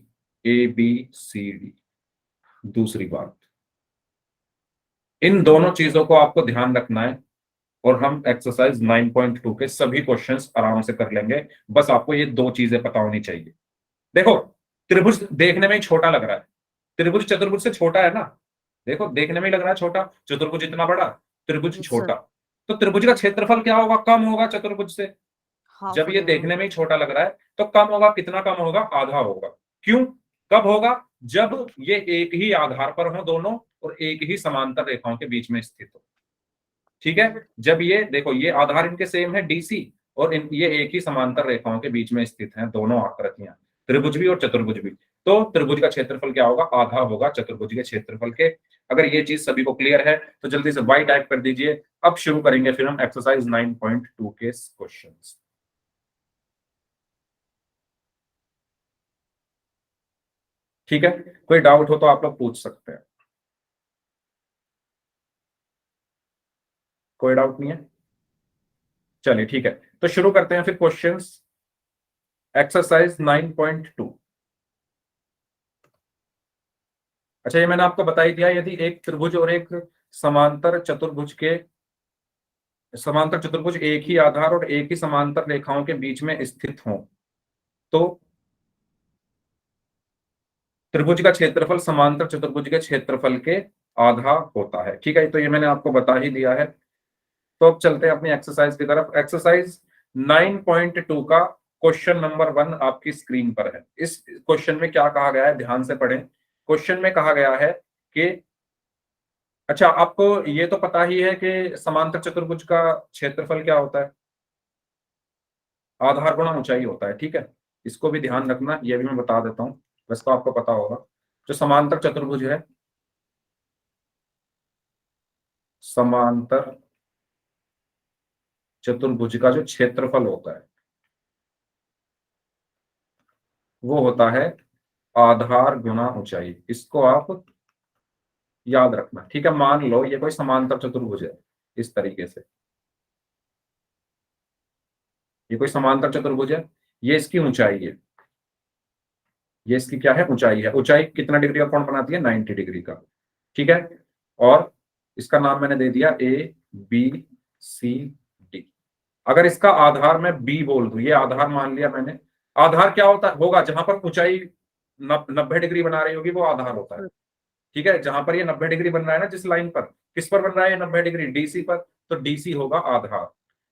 ABCD। दूसरी बात, इन दोनों चीजों को आपको ध्यान रखना है और हम एक्सरसाइज 9.2 के सभी क्वेश्चंस आराम से कर लेंगे। बस आपको ये दो चीजें पता होनी चाहिए। देखो त्रिभुज देखने में ही छोटा लग रहा है, त्रिभुज चतुर्भुज से छोटा है ना, देखो देखने में ही लग रहा है छोटा, चतुर्भुज इतना बड़ा, त्रिभुज यस छोटा, सर। तो त्रिभुज का क्षेत्रफल क्या होगा, कम होगा चतुर्भुज से। हाफ जब हो ये जाएगा। देखने में ही छोटा लग रहा है तो कम होगा, कितना कम होगा, आधा होगा। क्यों, कब होगा, जब ये एक ही आधार पर हो दोनों और एक ही समांतर रेखाओं के बीच में स्थित हो। ठीक है, जब ये देखो ये आधार इनके सेम है DC और ये एक ही समांतर रेखाओं के बीच में स्थित हैं दोनों आकृतियां, त्रिभुज भी और चतुर्भुज भी, तो त्रिभुज का क्षेत्रफल क्या होगा, आधा होगा चतुर्भुज के क्षेत्रफल के। अगर ये चीज सभी को क्लियर है तो जल्दी से वाई टाइप कर दीजिए। अब शुरू करेंगे फिर हम एक्सरसाइज 9.2 के क्वेश्चंस। ठीक है, कोई डाउट हो तो आप लोग पूछ सकते हैं, कोई डाउट नहीं है। चलिए ठीक है, तो शुरू करते हैं फिर क्वेश्चंस। एक्सरसाइज 9.2, अच्छा, ये मैंने आपको बता ही दिया, यदि एक त्रिभुज और एक समांतर चतुर्भुज एक ही आधार और एक ही समांतर रेखाओं के बीच में स्थित हों तो त्रिभुज का क्षेत्रफल समांतर चतुर्भुज के क्षेत्रफल के आधा होता है। ठीक है, तो ये मैंने आपको बता ही दिया है। तो अब चलते हैं अपनी एक्सरसाइज की तरफ। एक्सरसाइज 9.2 का क्वेश्चन नंबर 1 आपकी स्क्रीन पर है। इस क्वेश्चन में क्या कहा गया है, ध्यान से पढ़ें। क्वेश्चन में कहा गया है कि अच्छा, आपको ये तो पता ही है कि समांतर चतुर्भुज का क्षेत्रफल क्या होता है, आधार गुणा ऊंचाई होता है। ठीक है, इसको भी ध्यान रखना, ये भी मैं बता देता हूं, वैसे तो आपको पता होगा। जो समांतर चतुर्भुज है, समांतर चतुर्भुज का जो क्षेत्रफल होता है वो होता है आधार गुणा ऊंचाई। इसको आप याद रखना। ठीक है, मान लो ये कोई समांतर चतुर्भुज है, इस तरीके से ये कोई समांतर चतुर्भुज है, ये इसकी ऊंचाई है, ये इसकी क्या है, ऊंचाई है। ऊंचाई कितना डिग्री का कोण बनाती है, 90 डिग्री का। ठीक है, और इसका नाम मैंने दे दिया ABCD। अगर इसका आधार मैं B बोल दूं, ये आधार मान लिया मैंने। आधार क्या होता होगा, जहां पर ऊंचाई 90 डिग्री बना रही होगी वो आधार होता है। ठीक है, जहां पर ये 90 डिग्री बन रहा है ना, जिस लाइन पर, किस पर बन रहा है ये 90 डिग्री, DC पर, तो DC होगा आधार।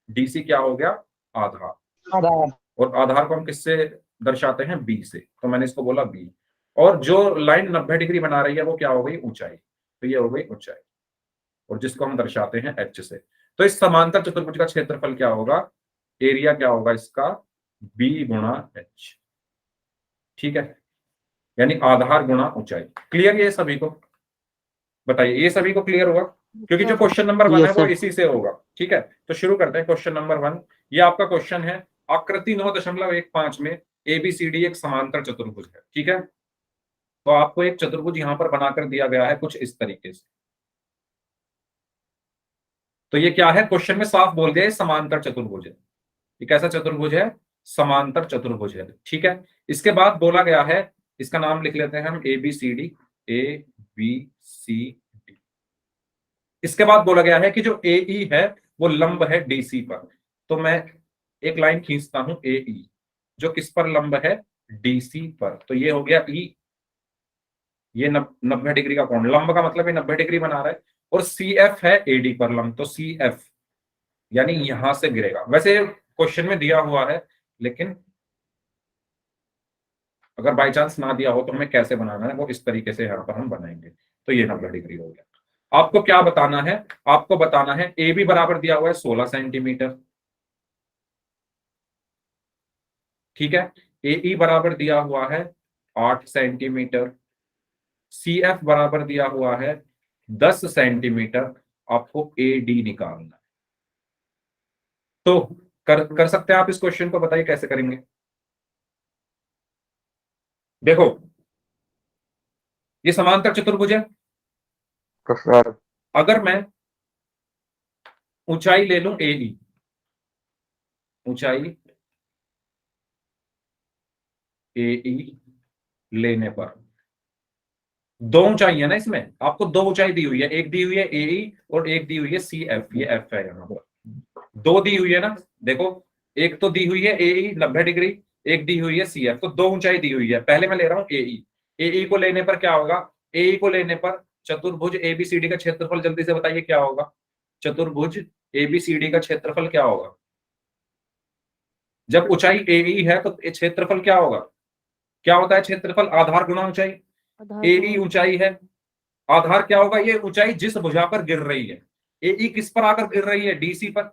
DC क्या हो गया, आधार। और आधार को हम किससे दर्शाते हैं, B से, तो मैंने इसको बोला B। और जो लाइन 90 डिग्री बना रही है वो क्या हो गई, ऊंचाई, तो ये हो गई ऊंचाई, और जिसको हम दर्शाते हैं H से। तो इस समांतर चतुर्भुज का क्षेत्रफल क्या होगा, एरिया क्या होगा इसका, B गुणा H। ठीक है, यानी आधार गुणा ऊंचाई। क्लियर ये सभी को, बताइए ये सभी को क्लियर होगा, क्योंकि जो क्वेश्चन नंबर 1 है यस वो सर। इसी से होगा। ठीक है, तो शुरू करते हैं क्वेश्चन नंबर 1। ये आपका क्वेश्चन है, आकृति 9.15 में ABCD एक समांतर चतुर्भुज है। ठीक है, तो आपको एक चतुर्भुज यहां पर बनाकर दिया गया है कुछ इस तरीके से। तो ये क्या है, क्वेश्चन में साफ बोल दिया, ये समांतर चतुर्भुज है। ये कैसा चतुर्भुज है, समांतर चतुर्भुज है। ठीक है, इसके बाद बोला गया है, इसका नाम लिख लेते हैं हम ABCD, ABCD। इसके बाद बोला गया है कि जो AE है वो लंब है DC पर। तो मैं एक लाइन खींचता हूं AE, जो किस पर लंब है, DC पर। तो ये हो गया E, ये 90 डिग्री का कोण, लंब का मतलब ये 90 डिग्री बना रहा है। और CF है AD पर लंब, तो CF यानी यहां से गिरेगा। वैसे क्वेश्चन में दिया हुआ है, लेकिन अगर बाई चांस ना दिया हो तो हमें कैसे बनाना है वो इस तरीके से यहाँ पर हम बनाएंगे। तो ये 90 डिग्री हो गया। आपको क्या बताना है, आपको बताना है AB बराबर दिया हुआ है 16 सेंटीमीटर। ठीक है, AE बराबर दिया हुआ है 8 सेंटीमीटर। CF बराबर दिया हुआ है 10 सेंटीमीटर। आपको AD निकालना है। तो कर सकते हैं आप इस क्वेश्चन को, बताइए कैसे करेंगे। देखो, ये समांतर चतुर्भुज है। तो सर अगर मैं ऊंचाई ले लूं AE, ऊंचाई AE लेने पर, दो ऊंचाई है ना इसमें, आपको दो ऊंचाई दी हुई है, एक दी हुई है AE और एक दी हुई है CF। ये F है, यहाँ पर दो दी हुई है ना। देखो, एक तो दी हुई है AE 90 डिग्री, एक दी हुई है CF, तो दो ऊंचाई दी हुई है। पहले मैं ले रहा हूं AE। AE को लेने पर क्या होगा, AE को लेने पर चतुर्भुज ABCD का क्षेत्रफल जल्दी से बताइए क्या होगा। चतुर्भुज ABCD का क्षेत्रफल क्या होगा, जब ऊंचाई AE है तो क्षेत्रफल क्या होगा, क्या होता है क्षेत्रफल, आधार गुणा ऊंचाई। आधार AE गुणा ऊंचाई है, आधार क्या होगा, ये ऊंचाई जिस भुजा पर गिर रही है। AE किस पर आकर गिर रही है, DC पर।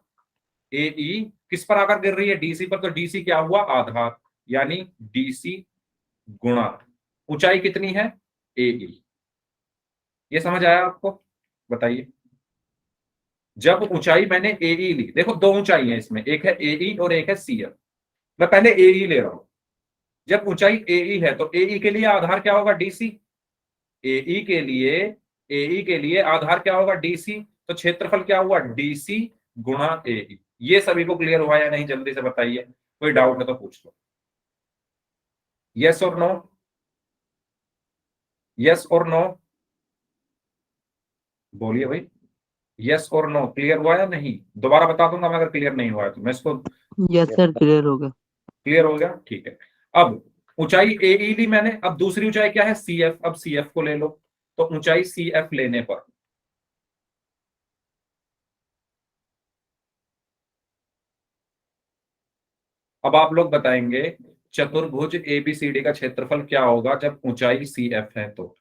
AE किस पर आकर गिर रही है, DC पर, तो DC क्या हुआ, आधार, यानी DC गुणा ऊंचाई कितनी है, AE। ये समझ आया आपको, बताइए। जब ऊंचाई मैंने AE ली, देखो दो ऊंचाई है इसमें, एक है AE और एक है CF। मैं पहले AE ले रहा हूं। जब ऊंचाई AE है तो AE के लिए आधार क्या होगा, DC। AE के लिए, AE के लिए आधार क्या होगा, DC। तो क्षेत्रफल क्या हुआ, DC गुणा AE। ये सभी को क्लियर हुआ या नहीं, जल्दी से बताइए, कोई डाउट है तो पूछ लो। यस और नो, यस और नो। बोलिए भाई, यस और नो, क्लियर हुआ या नहीं? दोबारा बता दूंगा मैं अगर क्लियर नहीं हुआ है तो। मैं इसको यस सर, क्लियर हो गया। क्लियर हो गया, ठीक है। अब ऊंचाई ए ली मैंने, अब दूसरी ऊंचाई क्या है? C F. अब सी एफ को ले लो, तो ऊंचाई सी एफ लेने पर अब आप लोग बताएंगे चतुर्भुज एबीसीडी का क्षेत्रफल क्या होगा जब ऊंचाई सी एफ है तो?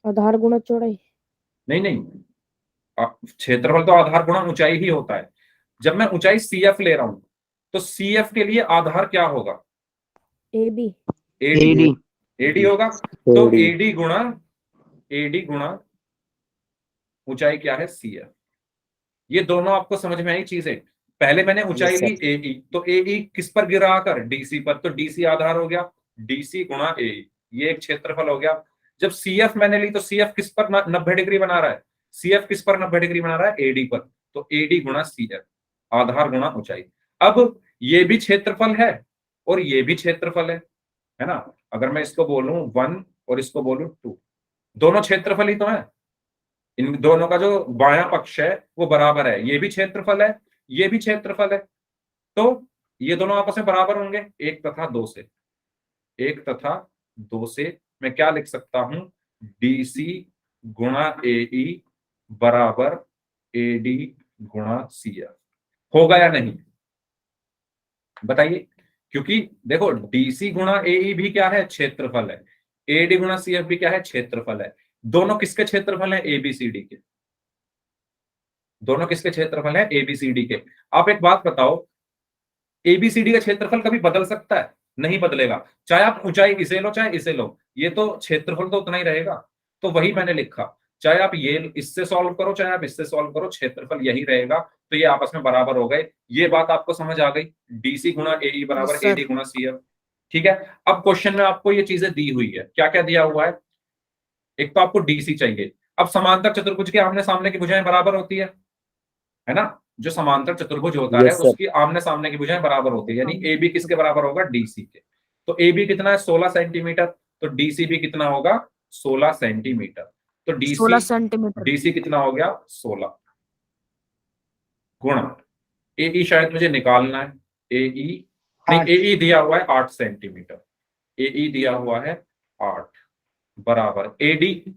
आधार गुणा चौड़ाई। नहीं नहीं, क्षेत्रफल तो आधार गुणा ऊंचाई ही होता है। जब मैं ऊंचाई सी एफ ले रहा हूं तो सी एफ के लिए आधार क्या होगा? A B. AD. AD. AD होगा, तो एडी गुणा ऊंचाई क्या है? C F. ये दोनों आपको समझ में आई चीजें? पहले मैंने ऊंचाई ली ए, तो ए किस पर गिरा आकर? डीसी पर, तो डीसी आधार हो गया, डीसी गुणा ए, ये एक क्षेत्रफल हो गया। जब सी एफ मैंने ली तो सी एफ किस पर 90 डिग्री बना रहा है? सी एफ किस पर 90 डिग्री बना रहा है? एडी पर, तो एडी गुणा सी एफ, आधार गुणा ऊंचाई। अब ये भी क्षेत्रफल है और ये भी क्षेत्रफल है ना? अगर मैं इसको बोलूं 1 और इसको बोलूं 2, दोनों क्षेत्रफल ही तो है। इन दोनों का जो बायां पक्ष है वो बराबर है, ये भी क्षेत्रफल है, ये भी क्षेत्रफल है, तो ये दोनों आपस में बराबर होंगे 1 तथा 2 से। 1 तथा 2 से मैं क्या लिख सकता हूं? डीसी गुणा एई बराबर एडी गुणा सीएफ। होगा या नहीं बताइए? क्योंकि देखो डीसी गुणा एई भी क्या है? क्षेत्रफल है। एडी गुणा सीएफ भी क्या है? क्षेत्रफल है। दोनों किसके क्षेत्रफल है? एबीसीडी के। दोनों किसके क्षेत्रफल है? एबीसीडी के। आप एक बात बताओ, एबीसीडी का क्षेत्रफल कभी बदल सकता है? नहीं बदलेगा। चाहे आप ऊंचाई इसे लो चाहे इसे लो, ये तो क्षेत्रफल तो उतना ही रहेगा। तो वही मैंने लिखा, चाहे आप ये इससे सॉल्व करो चाहे आप इससे सॉल्व करो, क्षेत्रफल यही रहेगा। तो ये आपस में बराबर हो गए। ये बात आपको समझ आ गई? डीसी गुणा एई बराबर एडी गुणा सीएफ। ठीक है। अब क्वेश्चन में आपको ये चीजें दी हुई है, क्या क्या दिया हुआ है? एक तो आपको डीसी चाहिए। अब समांतर चतुर्भुज के आमने सामने की भुजाएं बराबर होती है ना? जो समांतर चतुर्भुज होता है उसकी आमने सामने की भुजाएं बराबर होती है, यानी ए बी किसके बराबर होगा? डीसी के। तो ए बी कितना है? 16 सेंटीमीटर। तो डीसी भी कितना होगा? 16 सेंटीमीटर। तो 16 सेंटीमीटर। डीसी कितना हो गया? 16 गुणा एई, शायद मुझे निकालना है। एई नहीं, एई दिया हुआ है 8 सेंटीमीटर। एई दिया हुआ है 8 बराबर एडी,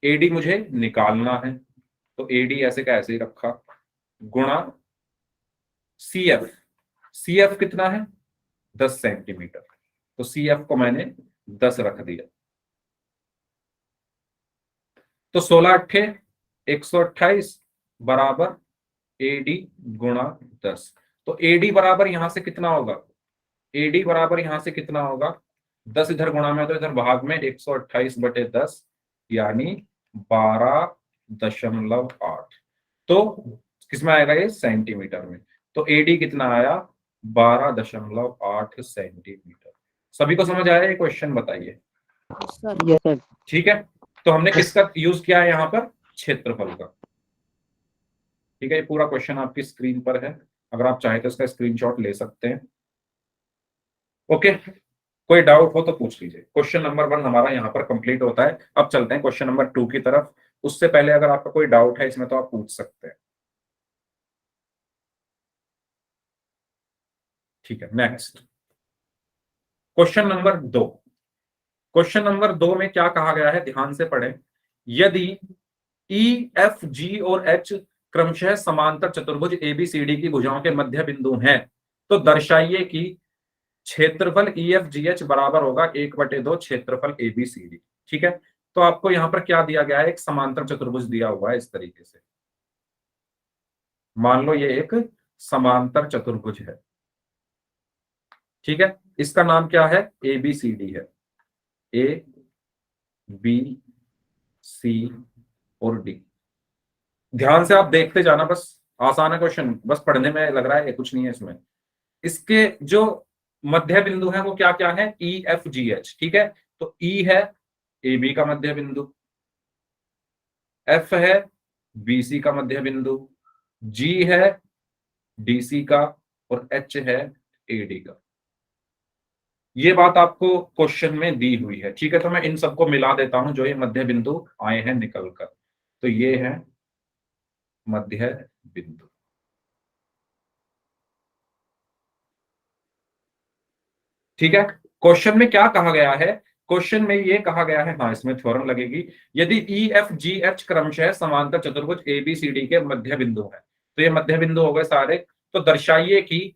एडी मुझे निकालना है, तो एडी ऐसे का ऐसे ही रखा, गुणा सीएफ। सीएफ कितना है? 10 सेंटीमीटर। तो सीएफ को मैंने 10 रख दिया। तो 16 अट्ठे 128 बराबर एडी गुणा 10। तो एडी बराबर यहां से कितना होगा? एडी बराबर यहां से कितना होगा? 10 इधर गुणा में तो इधर भाग में 128 बटे 10, यानी 12.8। तो किसमें आएगा ये? सेंटीमीटर में। तो एडी कितना आया? 12.8 सेंटीमीटर। सभी को समझ आया ये क्वेश्चन? बताइए। Sir yes sir. ठीक है। तो हमने किसका यूज किया है यहाँ पर? क्षेत्रफल का। ठीक है, ये पूरा क्वेश्चन आपकी स्क्रीन पर है, अगर आप चाहें तो इसका स्क्रीनशॉट ले सकते हैं। ओके, कोई डाउट हो तो पूछ लीजिए। क्वेश्चन नंबर 1 हमारा यहाँ पर कंप्लीट होता है। अब चलते हैं क्वेश्चन नंबर 2 की तरफ। उससे पहले अगर आपका कोई डाउट है इसमें तो आप पूछ सकते हैं। ठीक है, next question number 2। Question number 2 में क्या कहा गया है, ध्यान से पढ़ें। यदि ई एफ जी और एच क्रमशः समांतर चतुर्भुज एबीसीडी की भुजाओं के मध्य बिंदु हैं, तो दर्शाइए कि क्षेत्रफल ई एफ जी एच बराबर होगा 1/2 क्षेत्रफल एबीसीडी। ठीक है। तो आपको यहां पर क्या दिया गया है? एक समांतर चतुर्भुज दिया हुआ है इस तरीके से। मान लो ये एक समांतर चतुर्भुज है। ठीक है, इसका नाम क्या है? एबीसीडी है। ए बी सी और डी। ध्यान से आप देखते जाना, बस आसान है क्वेश्चन, बस पढ़ने में लग रहा है कुछ नहीं है इसमें। इसके जो मध्य बिंदु है वो क्या क्या है? ई एफ जी एच। ठीक है, तो ई है ए बी का मध्य बिंदु, एफ है बी सी का मध्य बिंदु, जी है डी सी का, और एच है ए डी का। ये बात आपको क्वेश्चन में दी हुई है, ठीक है। तो मैं इन सबको मिला देता हूं जो ये मध्य बिंदु आए हैं निकल कर। तो ये है मध्य बिंदु। ठीक है। क्वेश्चन में क्या कहा गया है? क्वेश्चन में ये कहा गया है, हाँ इसमें थ्योरम लगेगी, यदि ई एफ जी एच क्रमशः समांतर चतुर्भुज ए बी सी डी के मध्य बिंदु है, तो ये मध्य बिंदु हो गए सारे। तो दर्शाइए कि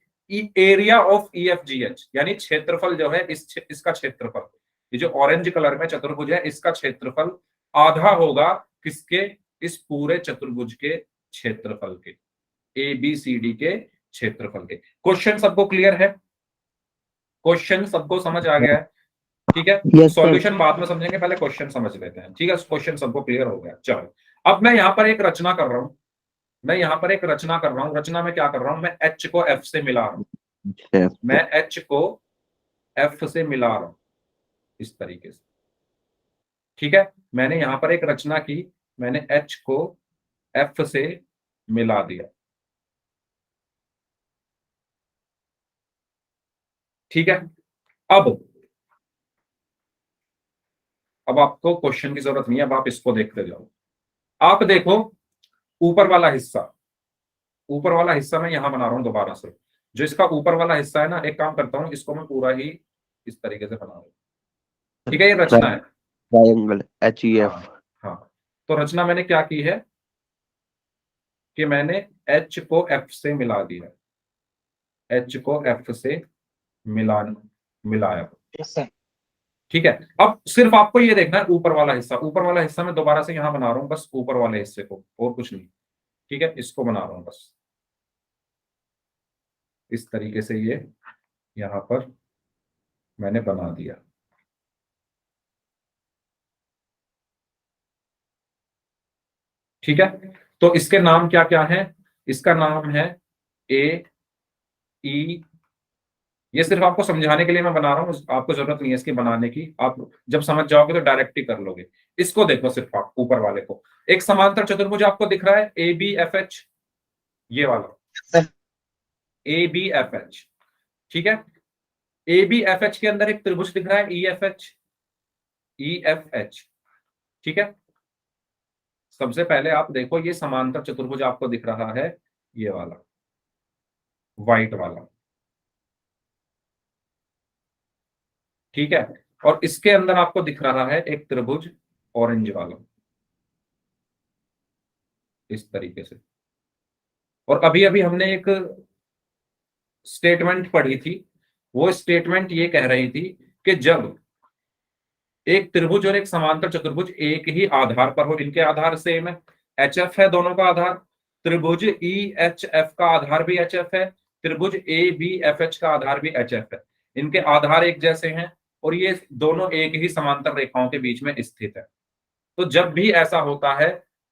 area of E F ji H, यानी क्षेत्रफल जो है इसका क्षेत्रफल, ये जो ऑरेंज कलर में चतुर्भुज है इसका क्षेत्रफल आधा होगा किसके? इस पूरे चतुर्भुज के क्षेत्रफल के, ए बी सी डी के क्षेत्रफल के। क्वेश्चन सबको क्लियर है? क्वेश्चन सबको समझ आ गया है? ठीक है। Yes sir. सॉल्यूशन बाद में समझेंगे, पहले क्वेश्चन समझ लेते हैं। ठीक है, क्वेश्चन सबको क्लियर हो गया। चलो, अब मैं यहाँ पर एक रचना कर रहा हूं, मैं यहाँ पर एक रचना कर रहा हूं। रचना में क्या कर रहा हूं? मैं एच को एफ से मिला रहा हूं, मैं एच को एफ से मिला रहा हूं इस तरीके से। ठीक है, मैंने यहां पर एक रचना की, मैंने एच को एफ से मिला दिया। ठीक है। अब आपको क्वेश्चन की जरूरत नहीं है, अब आप इसको देखते जाओ। आप देखो ऊपर वाला हिस्सा, ऊपर वाला हिस्सा मैं यहां बना रहा हूं दोबारा से। जो इसका ऊपर वाला हिस्सा है ना, एक काम करता हूं, इसको मैं पूरा ही इस तरीके से बना रहा हूं। ठीक है, ये रचना है। Triangle H E F. हाँ हाँ। तो रचना मैंने क्या की है कि मैंने एच को एफ से मिला दिया, एच को एफ से मिलाया। ठीक है। अब सिर्फ आपको ये देखना है ऊपर वाला हिस्सा, ऊपर वाला हिस्सा मैं दोबारा से यहां बना रहा हूं, बस ऊपर वाले हिस्से को, और कुछ नहीं। ठीक है, इसको बना रहा हूं बस इस तरीके से, ये यहां पर मैंने बना दिया। ठीक है। तो इसके नाम क्या क्या है? इसका नाम है ए ई, ये सिर्फ आपको समझाने के लिए मैं बना रहा हूं, आपको जरूरत नहीं है इसकी बनाने की, आप जब समझ जाओगे तो डायरेक्ट ही कर लोगे। इसको देखो सिर्फ आप ऊपर वाले को, एक समांतर चतुर्भुज आपको दिख रहा है ए बी एफ एच, ये वाला ए बी एफ एच। ठीक है, ए बी एफ एच के अंदर एक त्रिभुज दिख रहा है E F H, E F H. ठीक है, सबसे पहले आप देखो ये समांतर चतुर्भुज आपको दिख रहा है, ये वाला व्हाइट वाला। ठीक है, और इसके अंदर आपको दिख रहा है एक त्रिभुज ऑरेंज वाला इस तरीके से। और अभी अभी हमने एक स्टेटमेंट पढ़ी थी, वो स्टेटमेंट ये कह रही थी कि जब एक त्रिभुज और एक समांतर चतुर्भुज एक ही आधार पर हो, इनके आधार सेम है, एच एफ है दोनों का आधार, त्रिभुज ई एच एफ का आधार भी एच एफ है, त्रिभुज ए बी एफ एच का आधार भी एच एफ है, इनके आधार एक जैसे हैं और ये दोनों एक ही समांतर रेखाओं के बीच में स्थित है। तो जब भी ऐसा होता है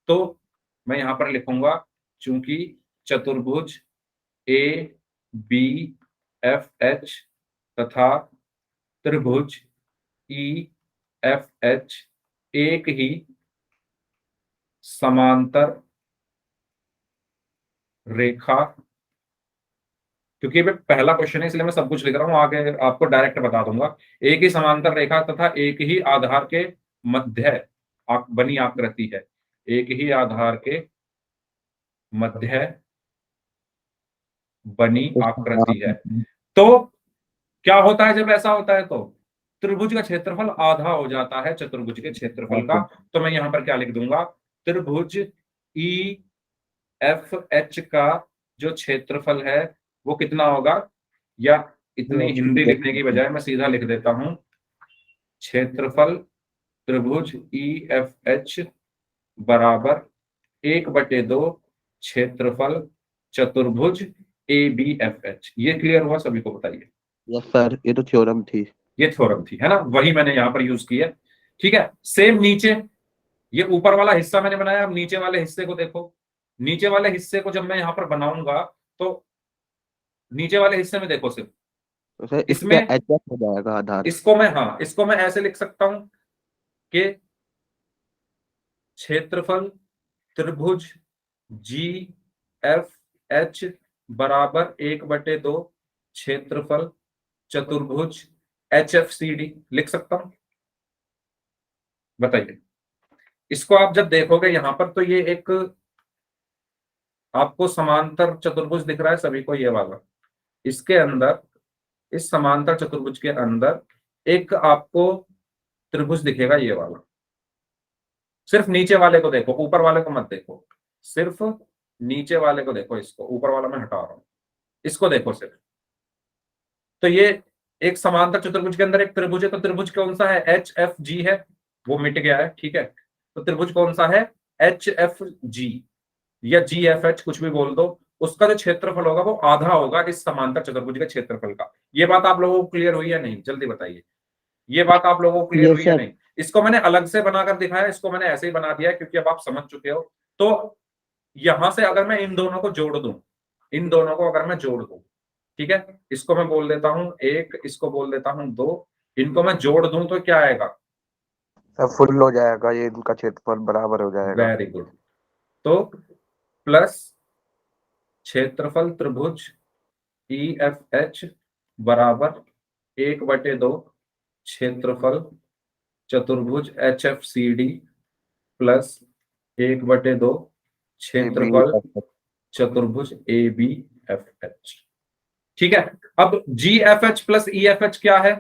तो मैं यहां पर लिखूंगा, चूंकि चतुर्भुज ए बी एफ एच तथा त्रिभुज ई एफ एच एक ही समांतर रेखा, क्योंकि ये पहला क्वेश्चन है इसलिए मैं सब कुछ लिख रहा हूं, आगे आपको डायरेक्ट बता दूंगा। एक ही समांतर रेखा तथा एक ही आधार के मध्य बनी आकृति है, एक ही आधार के मध्य बनी आकृति है। तो क्या होता है जब ऐसा होता है? तो त्रिभुज का क्षेत्रफल आधा हो जाता है चतुर्भुज के क्षेत्रफल का। तो मैं यहां पर क्या लिख दूंगा? त्रिभुज ई एफ एच का जो क्षेत्रफल है वो कितना होगा, या इतनी हिंदी लिखने की बजाय मैं सीधा लिख देता हूं, क्षेत्रफल त्रिभुज ई एफ एच बराबर 1/2 क्षेत्रफल चतुर्भुज ए बी एफ एच। ये क्लियर हुआ सभी को? बताइए। यस सर, ये तो थ्योरम थी। ये थ्योरम थी, है ना, वही मैंने यहां पर यूज की है। ठीक है, सेम नीचे, ये ऊपर वाला हिस्सा मैंने बनाया, अब नीचे वाले हिस्से को देखो। नीचे वाले हिस्से को जब मैं यहां पर बनाऊंगा तो नीचे वाले हिस्से में देखो सिर्फ, तो सर इसका इसमें एच एफ हो जाएगा आधार। इसको मैं, हाँ इसको मैं ऐसे लिख सकता हूं कि क्षेत्रफल त्रिभुज जी एफ एच बराबर 1/2 क्षेत्रफल चतुर्भुज HFCD लिख सकता हूं? बताइए। इसको आप जब देखोगे यहां पर तो ये एक आपको समांतर चतुर्भुज दिख रहा है सभी को, ये वाला। इसके अंदर, इस समांतर चतुर्भुज के अंदर एक आपको त्रिभुज दिखेगा, ये वाला। सिर्फ नीचे वाले को देखो, ऊपर वाले को मत देखो, सिर्फ नीचे वाले को देखो। इसको ऊपर वाला मैं हटा रहा हूं, इसको देखो सिर्फ। तो ये एक समांतर चतुर्भुज के अंदर एक त्रिभुज है, तो त्रिभुज कौन सा है? HFG है, वो मिट गया है, ठीक है। तो त्रिभुज कौन सा है? HFG या GFH, कुछ भी बोल दो। उसका जो क्षेत्रफल होगा वो आधा होगा इस समांतर चतुर्भुज के क्षेत्रफल का। ये बात आप लोगों को क्लियर हुई या नहीं? जल्दी बताइए, ये बात आप लोगों को क्लियर यस हुई या सर। नहीं? इसको मैंने अलग से बनाकर दिखाया, इसको मैंने ऐसे ही बना दिया है क्योंकि अब आप समझ चुके हो। तो यहां से अगर मैं इन दोनों को जोड़ दूं, इन दोनों को अगर मैं जोड़ दूं, ठीक है, इसको मैं बोल देता हूं 1, इसको बोल देता हूं 2, इनको मैं जोड़ दूं तो क्या आएगा? सब फुल हो जाएगा, ये इनका क्षेत्रफल बराबर हो जाएगा। Very good. तो प्लस क्षेत्रफल त्रिभुज EFH बराबर 1/2 क्षेत्रफल चतुर्भुज HFCD प्लस 1/2 क्षेत्रफल चतुर्भुज ABFH। ठीक है। अब GFH प्लस EFH क्या है?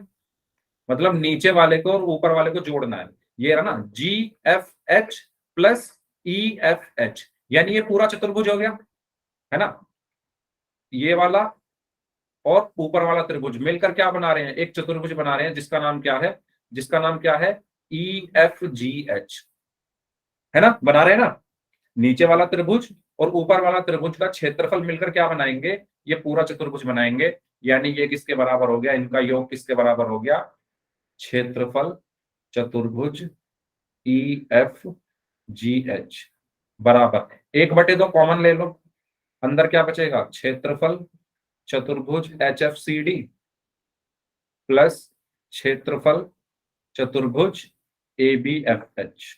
मतलब नीचे वाले को और ऊपर वाले को जोड़ना है, ये रहा ना, GFH प्लस EFH, यानी ये पूरा चतुर्भुज हो गया, है ना। ये वाला और ऊपर वाला त्रिभुज मिलकर क्या बना रहे हैं? एक चतुर्भुज बना रहे हैं जिसका नाम क्या है? जिसका नाम क्या है? EFGH, है ना, बना रहे हैं ना। नीचे वाला त्रिभुज और ऊपर वाला त्रिभुज का क्षेत्रफल मिलकर क्या बनाएंगे? ये पूरा चतुर्भुज बनाएंगे। यानी ये किसके बराबर हो गया? इनका योग किसके बराबर हो गया? क्षेत्रफल चतुर्भुज EFGH बराबर 1/2 कॉमन ले लो, अंदर क्या बचेगा? क्षेत्रफल चतुर्भुज HFCD प्लस क्षेत्रफल चतुर्भुज ABFH।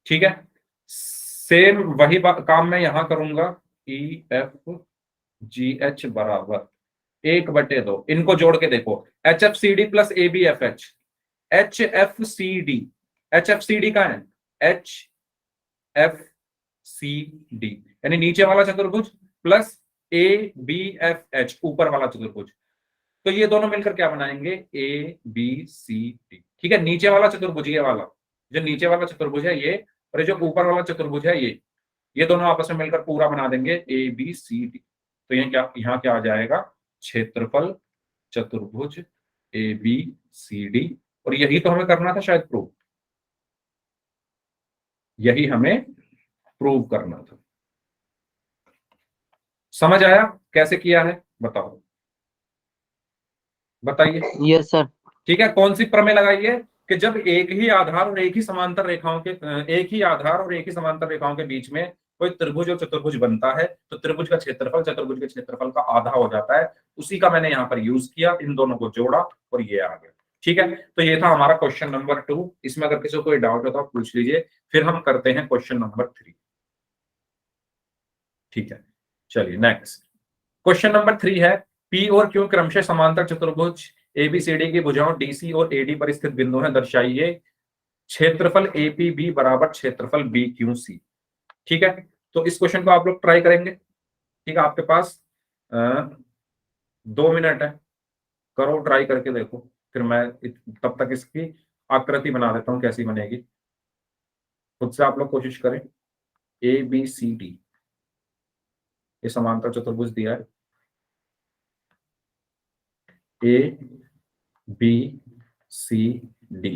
ठीक है। सेम वही काम मैं यहां करूंगा। EFGH बराबर 1/2, इनको जोड़ के देखो, HFCD प्लस ABFH। HFCD का है HFCD, यानी नीचे वाला चतुर्भुज प्लस ABFH ऊपर वाला चतुर्भुज। तो ये दोनों मिलकर क्या बनाएंगे? ABCD। ठीक है। नीचे वाला चतुर्भुज, ये वाला जो नीचे वाला चतुर्भुज है ये, और ये जो ऊपर वाला चतुर्भुज है ये दोनों आपस में मिलकर पूरा बना देंगे ABCD। तो ये क्या, यहाँ क्या आ जाएगा? क्षेत्रफल चतुर्भुज ABCD। और यही तो हमें करना था शायद प्रूव, यही हमें प्रूव करना था। समझ आया कैसे किया है? बताओ, बताइए। Yes sir. ठीक है। कौन सी प्रमेय लगाई है? कि जब एक ही आधार और एक ही समांतर रेखाओं के समांतर रेखाओं के बीच में कोई त्रिभुज और चतुर्भुज बनता है तो त्रिभुज का क्षेत्रफल चतुर्भुज के क्षेत्रफल का आधा हो जाता है। उसी का मैंने यहाँ पर यूज किया, इन दोनों को जोड़ा और ये आ गया। ठीक है। तो ये था हमारा क्वेश्चन नंबर 2। इसमें अगर किसी को कोई डाउट हो तो आप पूछ लीजिए, फिर हम करते हैं क्वेश्चन नंबर 3। ठीक है, चलिए नेक्स्ट। क्वेश्चन नंबर 3 है, P और Q क्रमशः समांतर चतुर्भुज ABCD की भुजाओं DC और AD पर स्थित बिंदु है, दर्शाइए क्षेत्रफल APB बराबर क्षेत्रफल BQC। ठीक है। तो इस क्वेश्चन को आप लोग ट्राई करेंगे। ठीक है, आपके पास 2 मिनट है, करो, ट्राई करके देखो, फिर मैं तब तक इसकी आकृति बना देता हूं कैसी बनेगी। खुद से आप लोग कोशिश करें। ABCD ये समांतर चतुर्भुज दिया है, ABCD।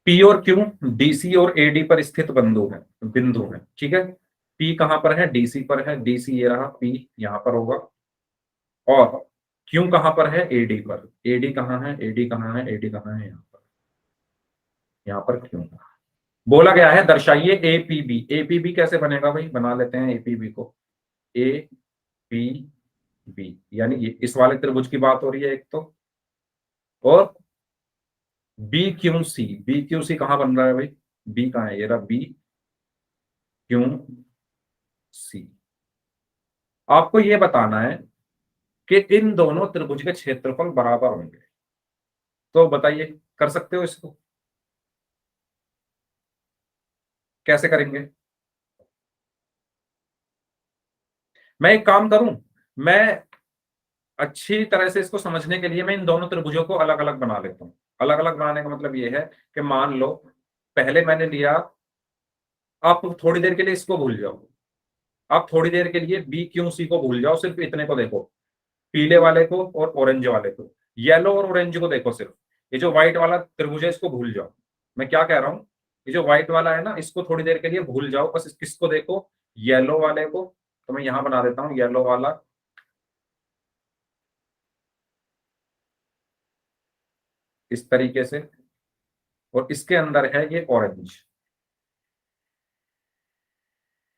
P और Q DC और AD पर स्थित बिंदु है। ठीक है। P कहां पर है? DC पर है। DC ये रहा, P यहां पर होगा। और Q कहां पर है? AD पर। AD कहां है? AD कहां है? AD कहां है? यहाँ पर Q। बोला गया है दर्शाइए APB। APB कैसे बनेगा भाई? बना लेते हैं APB को। APB यानी ये इस वाले त्रिभुज की बात हो रही है एक तो, और BQC कहां बन रहा है भाई? B कहां है? ये रहा BQC। आपको ये बताना है कि इन दोनों त्रिभुज के क्षेत्रफल बराबर होंगे। तो बताइए, कर सकते हो इसको? कैसे करेंगे? मैं एक काम करूं, मैं अच्छी तरह से इसको समझने के लिए मैं इन दोनों त्रिभुजों को अलग अलग बना लेता हूं। अलग अलग बनाने का मतलब ये है कि मान लो पहले मैंने लिया, आप थोड़ी देर के लिए इसको भूल जाओ, आप थोड़ी देर के लिए बी क्यू सी को भूल जाओ, सिर्फ इतने को देखो, पीले वाले को और ऑरेंज वाले को, येलो और ऑरेंज को देखो सिर्फ। ये जो व्हाइट वाला त्रिभुज है इसको भूल जाओ। मैं क्या कह रहा हूं, ये जो व्हाइट वाला है ना, इसको थोड़ी देर के लिए भूल जाओ, बस किसको देखो, येलो वाले को। तो मैं यहां बना देता हूं येलो वाला, इस तरीके से, और इसके अंदर है ये ऑरेंज।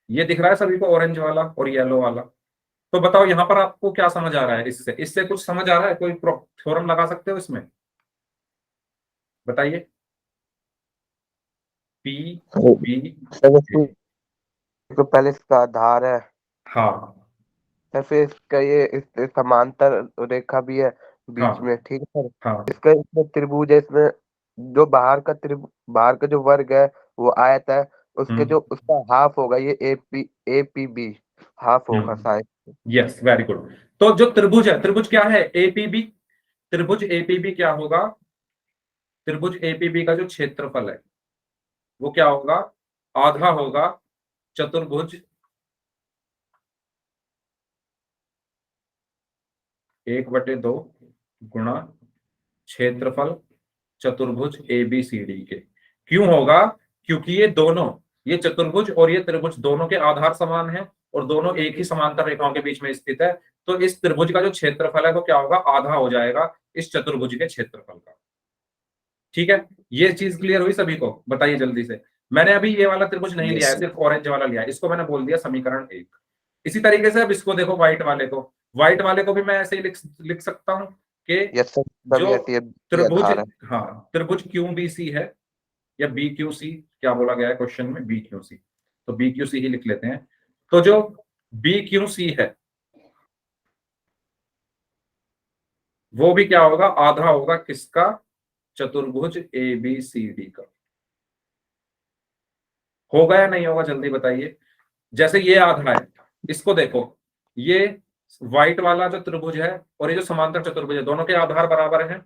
ये दिख रहा है सभी को, ऑरेंज वाला और येलो वाला। तो बताओ यहां पर आपको क्या समझ आ रहा है? इससे इससे कुछ समझ आ रहा है? कोई थ्योरम लगा सकते हो इसमें? बताइए। पी बी सर इसको पहले इसका आधार है, हाँ या फिर इसका ये इस समांतर रेखा भी है बीच हाँ में, ठीक है सर। हाँ इसका इसमें त्रिभुज है, इसमें जो बाहर का जो वर्ग है वो आयत है, उसके हम्म जो उसका हाफ होगा ये ए पी बी हाफ होगा हम्म शायद। Yes, very good. तो जो त्रिभुज है, त्रिभुज क्या है? एपीबी। त्रिभुज एपीबी क्या होगा? त्रिभुज एपीबी का जो क्षेत्रफल है वो क्या होगा? आधा होगा चतुर्भुज 1/2 गुणा क्षेत्रफल चतुर्भुज एबीसीडी के। क्यों होगा? क्योंकि ये दोनों, ये चतुर्भुज और ये त्रिभुज दोनों के आधार समान है और दोनों एक ही समांतर रेखाओं के बीच में स्थित है। तो इस त्रिभुज का जो क्षेत्रफल है वो क्या होगा? आधा हो जाएगा इस चतुर्भुज के क्षेत्रफल का। ठीक है, ये चीज क्लियर हुई सभी को? बताइए जल्दी से। मैंने अभी ये वाला त्रिभुज नहीं लिया है, सिर्फ ऑरेंज वाला लिया है, इसको मैंने बोल दिया समीकरण 1। इसी तरीके से अब इसको देखो, व्हाइट वाले को, व्हाइट वाले को भी मैं ऐसे ही लिख सकता हूं कि यस सर, जो तभी ये त्रिभुज, आधार है। हाँ, त्रिभुज क्यू बी सी है, या बी क्यू सी, क्या बोला गया है क्वेश्चन में? बी क्यू सी, तो बी क्यू सी ही लिख लेते हैं। तो जो बी क्यू सी है वो भी क्या होगा? आधा होगा किसका? चतुर्भुज ए बी सी डी का। होगा या नहीं होगा? जल्दी बताइए। जैसे ये आधा है, इसको देखो, ये व्हाइट वाला जो त्रिभुज है और ये जो समांतर चतुर्भुज है, दोनों के आधार बराबर हैं।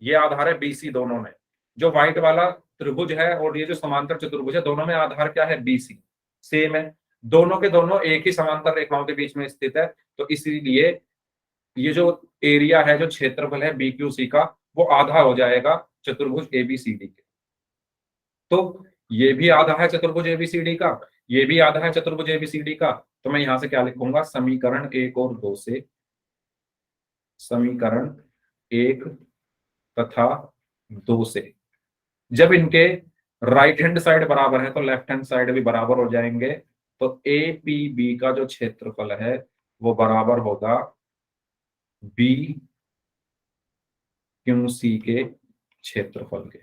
ये आधार है बीसी दोनों में। जो व्हाइट वाला त्रिभुज है और ये जो समांतर चतुर्भुज है, दोनों में आधार क्या है? बीसी, सेम है। दोनों के दोनों एक ही समांतर रेखाओं के बीच में स्थित है। तो इसीलिए ये जो एरिया है, जो क्षेत्रफल है बी क्यू सी का, वो आधा हो जाएगा चतुर्भुज एबीसीडी के। तो ये भी आधा है चतुर्भुज एबीसीडी का, ये भी आधा है चतुर्भुज एबीसीडी का। तो मैं यहां से क्या लिखूंगा? समीकरण 1 और 2 से, समीकरण 1 तथा 2 से जब इनके राइट हैंड साइड बराबर है तो लेफ्ट हैंड साइड भी बराबर हो जाएंगे। तो ए पी बी का जो क्षेत्रफल है वो बराबर होगा बी क्यू सी के क्षेत्रफल के।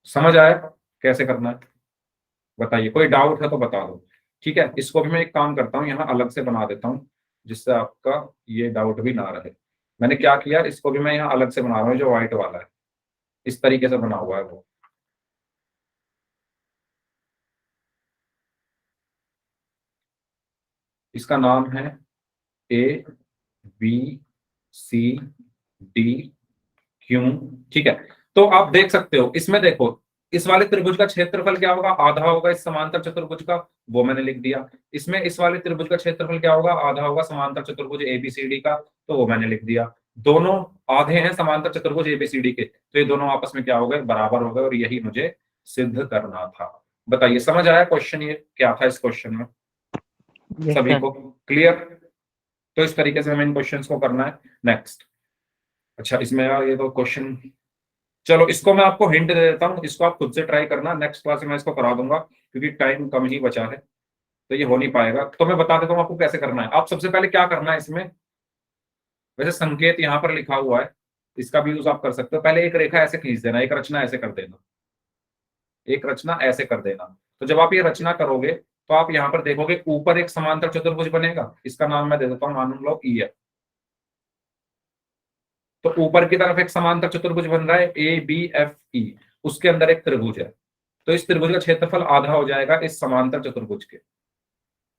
समझ आया कैसे करना है? बताइए, कोई डाउट है तो बता दो। ठीक है, इसको भी मैं एक काम करता हूँ, यहाँ अलग से बना देता हूँ जिससे आपका ये डाउट भी ना रहे। मैंने क्या किया, इसको भी मैं यहाँ अलग से बना रहा हूँ, जो व्हाइट वाला है इस तरीके से बना हुआ है वो। इसका नाम है A B C D Q. ठीक है, तो आप देख सकते हो इसमें, देखो इस वाले त्रिभुज का क्षेत्रफल क्या होगा? आधा होगा इस समांतर चतुर्भुज का, वो मैंने लिख दिया। इसमें इस वाले त्रिभुज का क्षेत्रफल क्या होगा? आधा होगा समांतर चतुर्भुज एबीसीडी का, तो वो मैंने लिख दिया। दोनों आधे हैं समांतर चतुर्भुज एबीसीडी के, तो ये दोनों आपस में क्या हो गए? बराबर हो गए, और यही मुझे सिद्ध करना था। बताइए, समझ आया क्वेश्चन? ये क्या था इस क्वेश्चन में? यस सभी सर। को क्लियर? तो इस तरीके से हमें इन क्वेश्चंस को करना है। नेक्स्ट, अच्छा इसमें यार ये तो क्वेश्चन, चलो इसको मैं आपको हिंट दे देता हूँ, इसको आप खुद से ट्राई करना। नेक्स्ट क्लास में मैं इसको करा दूंगा क्योंकि टाइम कम ही बचा है, तो ये हो नहीं पाएगा। तो मैं बता देता हूँ आपको कैसे करना है। आप सबसे पहले क्या करना है इसमें, वैसे संकेत यहाँ पर लिखा हुआ है, इसका भी यूज आप कर सकते हो। पहले एक रेखा ऐसे खींच देना, एक रचना ऐसे कर देना, एक रचना ऐसे कर देना। तो जब आप ये रचना करोगे तो आप यहाँ पर देखोगे ऊपर एक समांतर चतुर्भुज बनेगा, इसका नाम मैं दे देता हूँ, मान लो ई है। तो ऊपर की तरफ एक समांतर चतुर्भुज बन रहा है ए बी एफ ई, उसके अंदर एक त्रिभुज है, तो इस त्रिभुज का क्षेत्रफल आधा हो जाएगा इस समांतर चतुर्भुज के।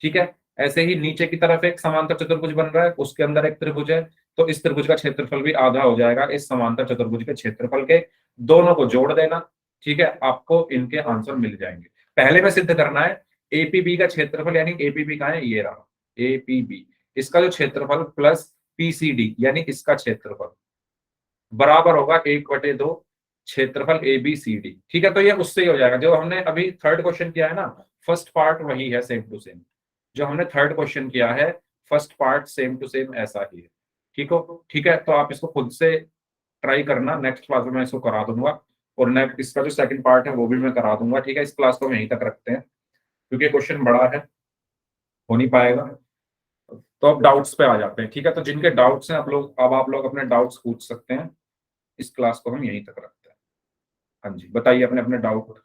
ठीक है, ऐसे ही नीचे की तरफ एक समांतर चतुर्भुज बन रहा है, उसके अंदर एक त्रिभुज है, तो इस त्रिभुज का क्षेत्रफल भी आधा हो जाएगा इस समांतर चतुर्भुज के क्षेत्रफल के। दोनों को जोड़ देना, ठीक है, आपको इनके आंसर मिल जाएंगे। पहले में सिद्ध करना है एपीबी का क्षेत्रफल, यानी एपीबी का है ये रहा एपीबी, इसका जो क्षेत्रफल प्लस पीसीडी यानी इसका क्षेत्रफल बराबर होगा 1/2 क्षेत्रफल ए बी सी डी। ठीक है, तो ये उससे ही हो जाएगा जो हमने अभी थर्ड क्वेश्चन किया है ना, फर्स्ट पार्ट वही है सेम टू सेम। जो हमने थर्ड क्वेश्चन किया है first part same to same ऐसा ही है। ठीक है, तो आप इसको खुद से ट्राई करना, नेक्स्ट क्लास में मैं इसको करा दूंगा, और नेक्स्ट इसका जो सेकंड पार्ट है वो भी मैं करा दूंगा। ठीक है, इस क्लास को हम यहीं तक रखते हैं क्योंकि क्वेश्चन बड़ा है, हो नहीं पाएगा। तो अब डाउट्स पे आ जाते हैं। ठीक है, तो जिनके डाउट्स हैं आप लोग अपने डाउट्स पूछ सकते हैं। इस क्लास को हम यहीं तक रखते हैं। हाँ जी, बताइए अपने अपने डाउट।